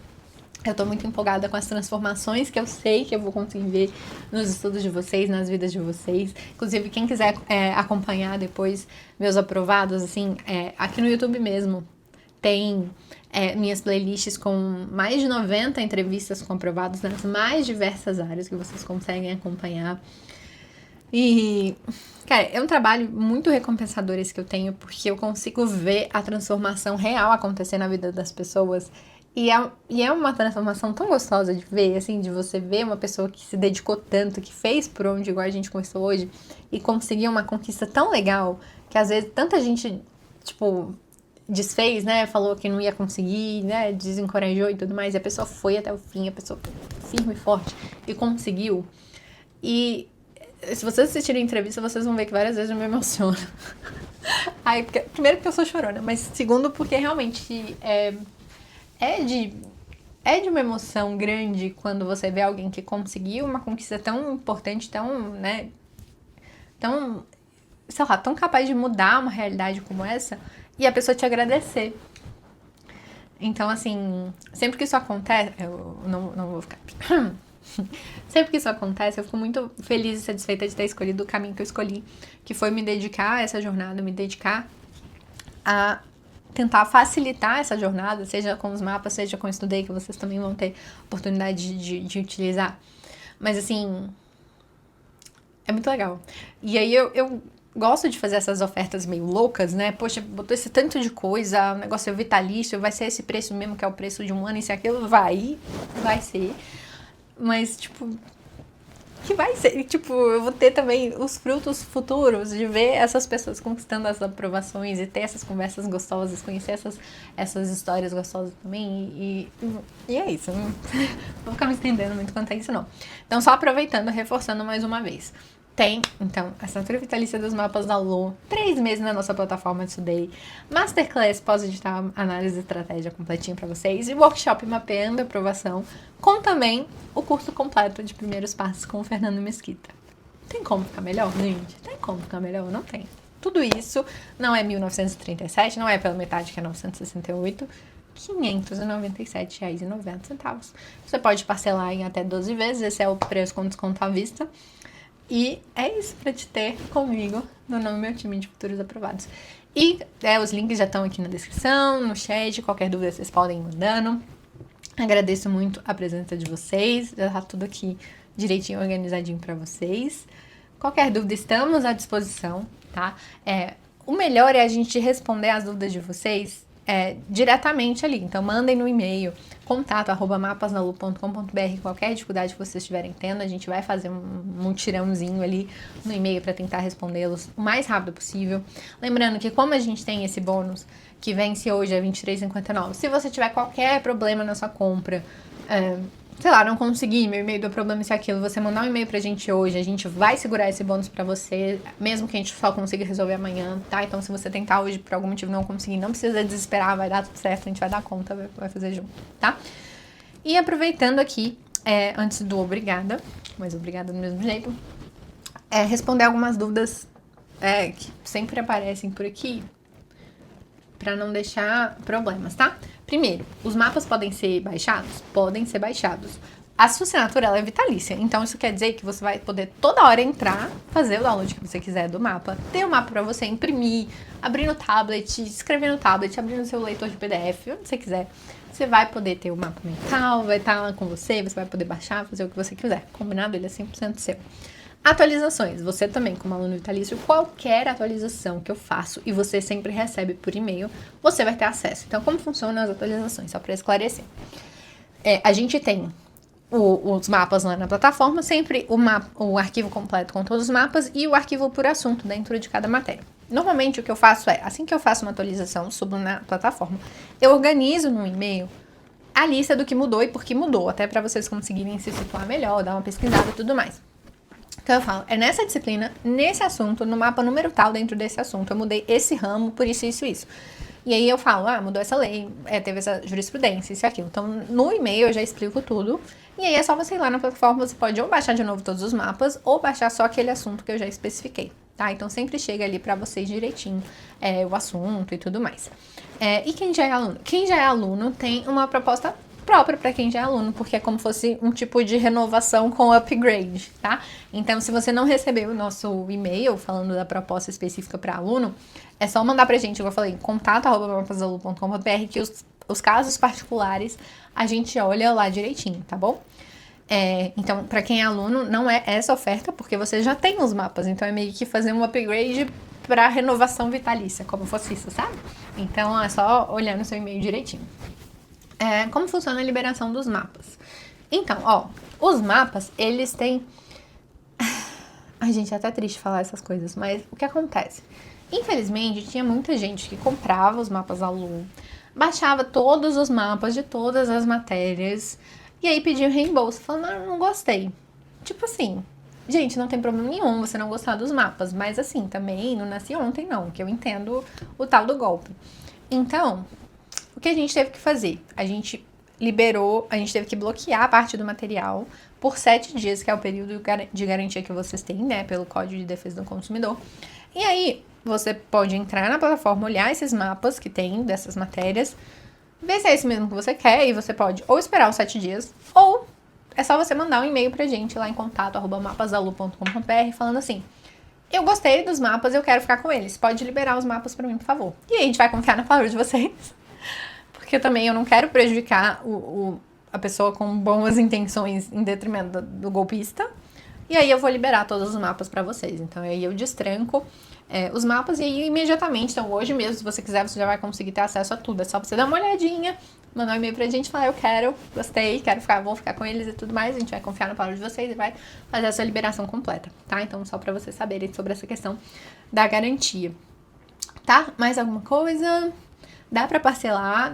Eu tô muito empolgada com as transformações que eu sei que eu vou conseguir ver nos estudos de vocês, nas vidas de vocês. Inclusive, quem quiser acompanhar depois meus aprovados, assim, aqui no YouTube mesmo, tem minhas playlists com mais de 90 entrevistas com aprovados nas mais diversas áreas que vocês conseguem acompanhar. E, cara, é um trabalho muito recompensador esse que eu tenho, porque eu consigo ver a transformação real acontecer na vida das pessoas. E é uma transformação tão gostosa de ver, assim, de você ver uma pessoa que se dedicou tanto, que fez por onde, igual a gente conversou hoje, e conseguiu uma conquista tão legal, que às vezes tanta gente, tipo, desfez, né, falou que não ia conseguir, né, desencorajou e tudo mais, e a pessoa foi até o fim, a pessoa firme e forte, e conseguiu. E se vocês assistirem a entrevista, vocês vão ver que várias vezes eu me emociono. Primeiro porque eu sou chorona, mas segundo porque realmente é de uma emoção grande quando você vê alguém que conseguiu uma conquista tão importante, tão, né, tão, sei lá, tão capaz de mudar uma realidade como essa e a pessoa te agradecer. Então, assim, sempre que isso acontece, eu não vou ficar... Sempre que isso acontece, eu fico muito feliz e satisfeita de ter escolhido o caminho que eu escolhi, que foi me dedicar a essa jornada, me dedicar a tentar facilitar essa jornada, seja com os mapas, seja com o Estudei, que vocês também vão ter oportunidade de utilizar. Mas, assim, é muito legal. E aí eu gosto de fazer essas ofertas meio loucas, né? Poxa, botou esse tanto de coisa, o negócio é vitalício, vai ser esse preço mesmo, que é o preço de um ano, isso e aquilo, vai ser. Mas, tipo, que vai ser, tipo, eu vou ter também os frutos futuros de ver essas pessoas conquistando as aprovações e ter essas conversas gostosas, conhecer essas histórias gostosas também, e é isso, não vou ficar me estendendo muito quanto a isso não. Então, só aproveitando, reforçando mais uma vez, tem, então, a assinatura vitalícia dos mapas da Lu, 3 meses na nossa plataforma de Estudei, Masterclass pós-edital, análise e estratégia completinho pra vocês, e workshop mapeando a aprovação, com também o curso completo de primeiros passos com o Fernando Mesquita. Tem como ficar melhor, gente? Tem como ficar melhor? Não tem. Tudo isso não é 1.937, não é pela metade que é 968, R$ 597,90. Você pode parcelar em até 12 vezes, esse é o preço com desconto à vista. E é isso pra te ter comigo no nome do meu time de futuros aprovados. E os links já estão aqui na descrição, no chat, qualquer dúvida vocês podem ir mandando. Agradeço muito a presença de vocês, já tá tudo aqui direitinho, organizadinho pra vocês. Qualquer dúvida, estamos à disposição, tá? O melhor é a gente responder as dúvidas de vocês diretamente ali. Então, mandem no e-mail contato@mapasnalu.com.br qualquer dificuldade que vocês estiverem tendo. A gente vai fazer um mutirãozinho ali no e-mail para tentar respondê-los o mais rápido possível. Lembrando que como a gente tem esse bônus que vence hoje a R$ 23,59, se você tiver qualquer problema na sua compra, sei lá, não conseguir, meu e-mail deu problema, isso e aquilo, você mandar um e-mail pra gente hoje, a gente vai segurar esse bônus pra você, mesmo que a gente só consiga resolver amanhã, tá? Então, se você tentar hoje, por algum motivo não conseguir, não precisa desesperar, vai dar tudo certo, a gente vai dar conta, vai fazer junto, tá? E aproveitando aqui, antes do obrigada, mas obrigada do mesmo jeito, responder algumas dúvidas que sempre aparecem por aqui, pra não deixar problemas, tá? Primeiro, os mapas podem ser baixados? Podem ser baixados. A sua assinatura, ela é vitalícia, então isso quer dizer que você vai poder toda hora entrar, fazer o download que você quiser do mapa, ter o mapa pra você imprimir, abrir no tablet, escrever no tablet, abrir no seu leitor de PDF, onde você quiser. Você vai poder ter o mapa mental, vai estar lá com você vai poder baixar, fazer o que você quiser. Combinado? Ele é 100% seu. Atualizações. Você também, como aluno vitalício, qualquer atualização que eu faço e você sempre recebe por e-mail, você vai ter acesso. Então, como funcionam as atualizações? Só para esclarecer. A gente tem os mapas lá na plataforma, sempre o arquivo completo com todos os mapas e o arquivo por assunto dentro de cada matéria. Normalmente, o que eu faço assim que eu faço uma atualização, subo na plataforma, eu organizo no e-mail a lista do que mudou e por que mudou, até para vocês conseguirem se situar melhor, dar uma pesquisada e tudo mais. Então eu falo, nessa disciplina, nesse assunto, no mapa número tal dentro desse assunto, eu mudei esse ramo por isso, isso, isso. E aí eu falo, mudou essa lei, teve essa jurisprudência, isso e aquilo. Então no e-mail eu já explico tudo. E aí é só você ir lá na plataforma, você pode ou baixar de novo todos os mapas, ou baixar só aquele assunto que eu já especifiquei, tá? Então sempre chega ali pra vocês direitinho o assunto e tudo mais. E quem já é aluno? Quem já é aluno tem uma proposta própria para quem já é aluno, porque é como se fosse um tipo de renovação com upgrade, tá? Então, se você não recebeu o nosso e-mail falando da proposta específica para aluno, é só mandar pra gente, como eu falei, contato@mapasalu.com.br, que os casos particulares a gente olha lá direitinho, tá bom? Então, para quem é aluno, não é essa oferta, porque você já tem os mapas, então é meio que fazer um upgrade para renovação vitalícia, como fosse isso, sabe? Então, é só olhar no seu e-mail direitinho. Como funciona a liberação dos mapas? Então, ó, os mapas, eles têm... Ai, gente, é até triste falar essas coisas, mas o que acontece? Infelizmente, tinha muita gente que comprava os mapas da Lu, baixava todos os mapas de todas as matérias, e aí pedia reembolso, falando, não gostei. Tipo assim, gente, não tem problema nenhum você não gostar dos mapas, mas assim, também não nasci ontem não, que eu entendo o tal do golpe. Então, o que a gente teve que fazer? A gente teve que bloquear a parte do material por 7 dias, que é o período de garantia que vocês têm, né, pelo Código de Defesa do Consumidor. E aí, você pode entrar na plataforma, olhar esses mapas que tem dessas matérias, ver se é esse mesmo que você quer, e você pode ou esperar os 7 dias, ou é só você mandar um e-mail pra gente lá em contato@mapasalu.com.br falando assim, eu gostei dos mapas, eu quero ficar com eles, pode liberar os mapas pra mim, por favor. E aí a gente vai confiar na palavra de vocês, porque também eu não quero prejudicar a pessoa com boas intenções em detrimento do golpista, e aí eu vou liberar todos os mapas pra vocês. Então aí eu destranco os mapas e aí imediatamente, então hoje mesmo, se você quiser, você já vai conseguir ter acesso a tudo. É só você dar uma olhadinha, mandar um e-mail pra gente, falar eu quero, gostei, vou ficar com eles e tudo mais. A gente vai confiar na palavra de vocês e vai fazer essa liberação completa, tá? Então só pra vocês saberem sobre essa questão da garantia, tá? Mais alguma coisa? Dá pra parcelar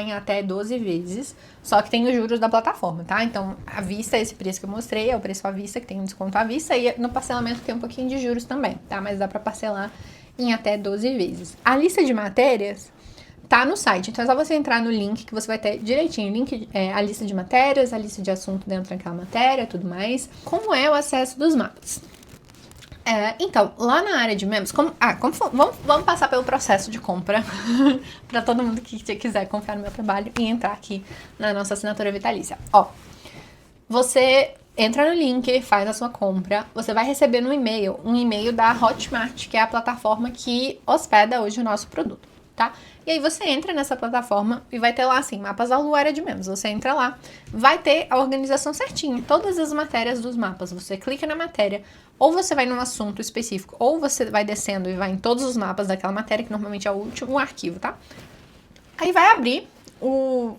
em até 12 vezes, só que tem os juros da plataforma, tá? Então, à vista, esse preço que eu mostrei, é o preço à vista, que tem um desconto à vista, e no parcelamento tem um pouquinho de juros também, tá? Mas dá pra parcelar em até 12 vezes. A lista de matérias tá no site, então é só você entrar no link que você vai ter direitinho, a lista de matérias, a lista de assunto dentro daquela matéria, tudo mais. Como é o acesso dos mapas? Então, lá na área de membros, vamos passar pelo processo de compra para todo mundo que quiser confiar no meu trabalho e entrar aqui na nossa assinatura vitalícia. Ó, você entra no link, faz a sua compra, você vai receber um e-mail da Hotmart, que é a plataforma que hospeda hoje o nosso produto, tá? E aí você entra nessa plataforma e vai ter lá assim, mapas da Lu área de membros. Você entra lá, vai ter a organização certinha, todas as matérias dos mapas. Você clica na matéria, ou você vai num assunto específico, ou você vai descendo e vai em todos os mapas daquela matéria, que normalmente é o último arquivo, tá? Aí vai abrir um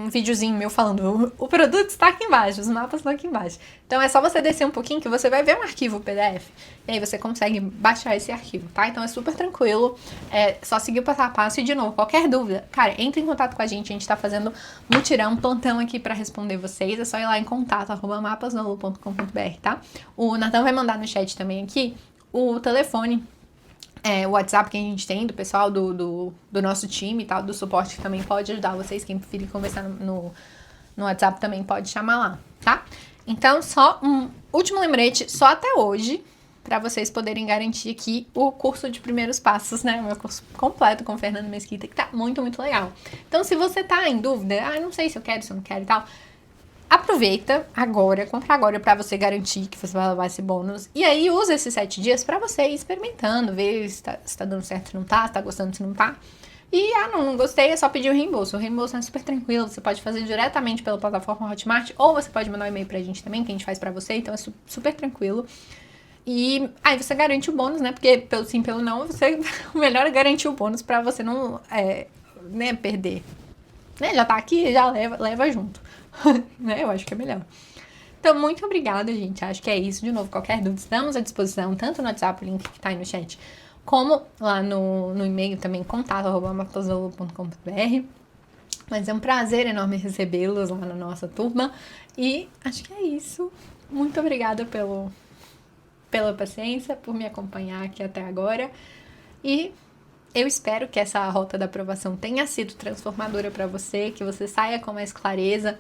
videozinho meu falando, o produto está aqui embaixo, os mapas estão aqui embaixo. Então é só você descer um pouquinho que você vai ver um arquivo PDF, e aí você consegue baixar esse arquivo, tá? Então é super tranquilo, é só seguir o passo a passo. E de novo, qualquer dúvida, cara, entre em contato com a gente tá fazendo mutirão, plantão aqui pra responder vocês, é só ir lá em contato@mapasalu.com.br, tá? O Nathan vai mandar no chat também aqui o telefone, o WhatsApp que a gente tem, do pessoal do nosso time e tal, do suporte, que também pode ajudar vocês. Quem preferir conversar no WhatsApp também pode chamar lá, tá? Então, só um último lembrete, só até hoje, para vocês poderem garantir aqui o curso de primeiros passos, né? O meu curso completo com o Fernando Mesquita, que tá muito, muito legal. Então, se você tá em dúvida, não sei se eu quero, se eu não quero e tal, aproveita agora, compra agora pra você garantir que você vai levar esse bônus. E aí usa esses 7 dias pra você ir experimentando, ver se tá dando certo, se não tá, se tá gostando, se não tá. E, não gostei, é só pedir o reembolso. O reembolso é super tranquilo, você pode fazer diretamente pela plataforma Hotmart, ou você pode mandar um e-mail pra gente também, que a gente faz pra você, então é super tranquilo. E aí você garante o bônus, né, porque pelo sim, pelo não, o melhor é garantir o bônus pra você não, perder. Né, já tá aqui, já leva junto. Né? Eu acho que é melhor. Então, muito obrigada, gente. Acho que é isso. De novo, qualquer dúvida, estamos à disposição, tanto no WhatsApp, o link que tá aí no chat, como lá no e-mail também, contato@mapasalu.com.br. Mas é um prazer enorme recebê-los lá na nossa turma. E acho que é isso. Muito obrigada pela paciência, por me acompanhar aqui até agora. E eu espero que essa rota da aprovação tenha sido transformadora para você, que você saia com mais clareza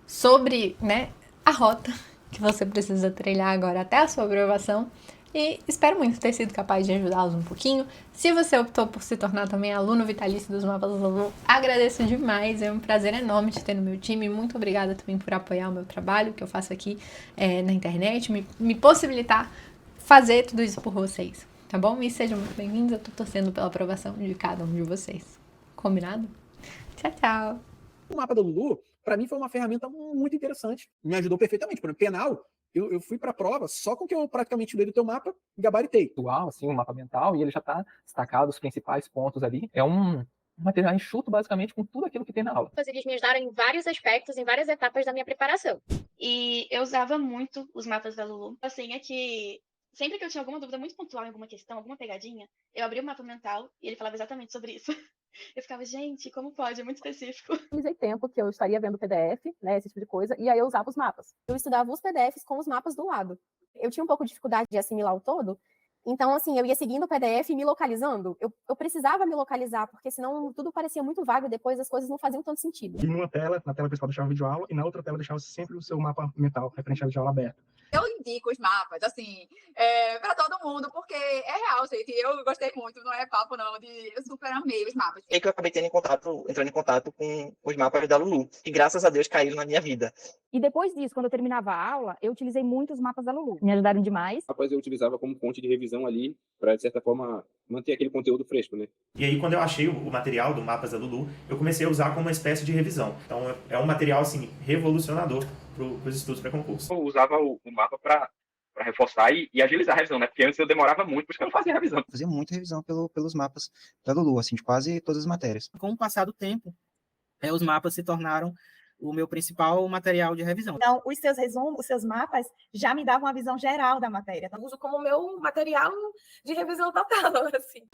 sobre, a rota que você precisa trilhar agora até a sua aprovação. E espero muito ter sido capaz de ajudá-los um pouquinho. Se você optou por se tornar também aluno vitalício dos Mapas da Lulu, agradeço demais, é um prazer enorme te ter no meu time. Muito obrigada também por apoiar o meu trabalho que eu faço aqui na internet, me possibilitar fazer tudo isso por vocês, tá bom? E sejam muito bem-vindos, eu tô torcendo pela aprovação de cada um de vocês. Combinado? Tchau, tchau! O mapa da Lulu, para mim, foi uma ferramenta muito interessante. Me ajudou perfeitamente. Por exemplo, penal, eu fui para a prova só com o que eu praticamente estudei do teu mapa, gabaritei. Assim, um mapa mental, e ele já está destacado, os principais pontos ali. É um material enxuto, basicamente, com tudo aquilo que tem na aula. Eles me ajudaram em vários aspectos, em várias etapas da minha preparação. E eu usava muito os mapas da Lulu. Assim, é que sempre que eu tinha alguma dúvida muito pontual em alguma questão, alguma pegadinha, eu abria o mapa mental e ele falava exatamente sobre isso. Eu ficava, gente, como pode? É muito específico. Utilizei tempo que eu estaria vendo PDF, né, esse tipo de coisa, e aí eu usava os mapas. Eu estudava os PDFs com os mapas do lado. Eu tinha um pouco de dificuldade de assimilar o todo, então, assim, eu ia seguindo o PDF e me localizando. Eu precisava me localizar, porque senão tudo parecia muito vago e depois as coisas não faziam tanto sentido. E numa tela, na tela principal deixava videoaula, e na outra tela deixava sempre o seu mapa mental, referente à videoaula aberta. Eu indico os mapas, assim, para todo mundo, porque é real, gente. Eu gostei muito, não é papo, não, eu super amei os mapas. E que eu acabei entrando em contato com os mapas da Lulu, que graças a Deus caíram na minha vida. E depois disso, quando eu terminava a aula, eu utilizei muito os mapas da Lulu. Me ajudaram demais. Após eu utilizava como fonte de revisão ali, para, de certa forma, manter aquele conteúdo fresco, né? E aí, quando eu achei o material do Mapas da Lulu, eu comecei a usar como uma espécie de revisão. Então, é um material, assim, revolucionador para os estudos para concurso. Eu usava o mapa para reforçar e agilizar a revisão, né? Porque antes eu demorava muito, porque eu não fazia revisão. Fazia muita revisão pelos mapas da Lulu, assim, de quase todas as matérias. Com o passar do tempo, os mapas se tornaram o meu principal material de revisão. Então, os seus resumos, os seus mapas já me davam uma visão geral da matéria. Então, eu uso como meu material de revisão total, assim.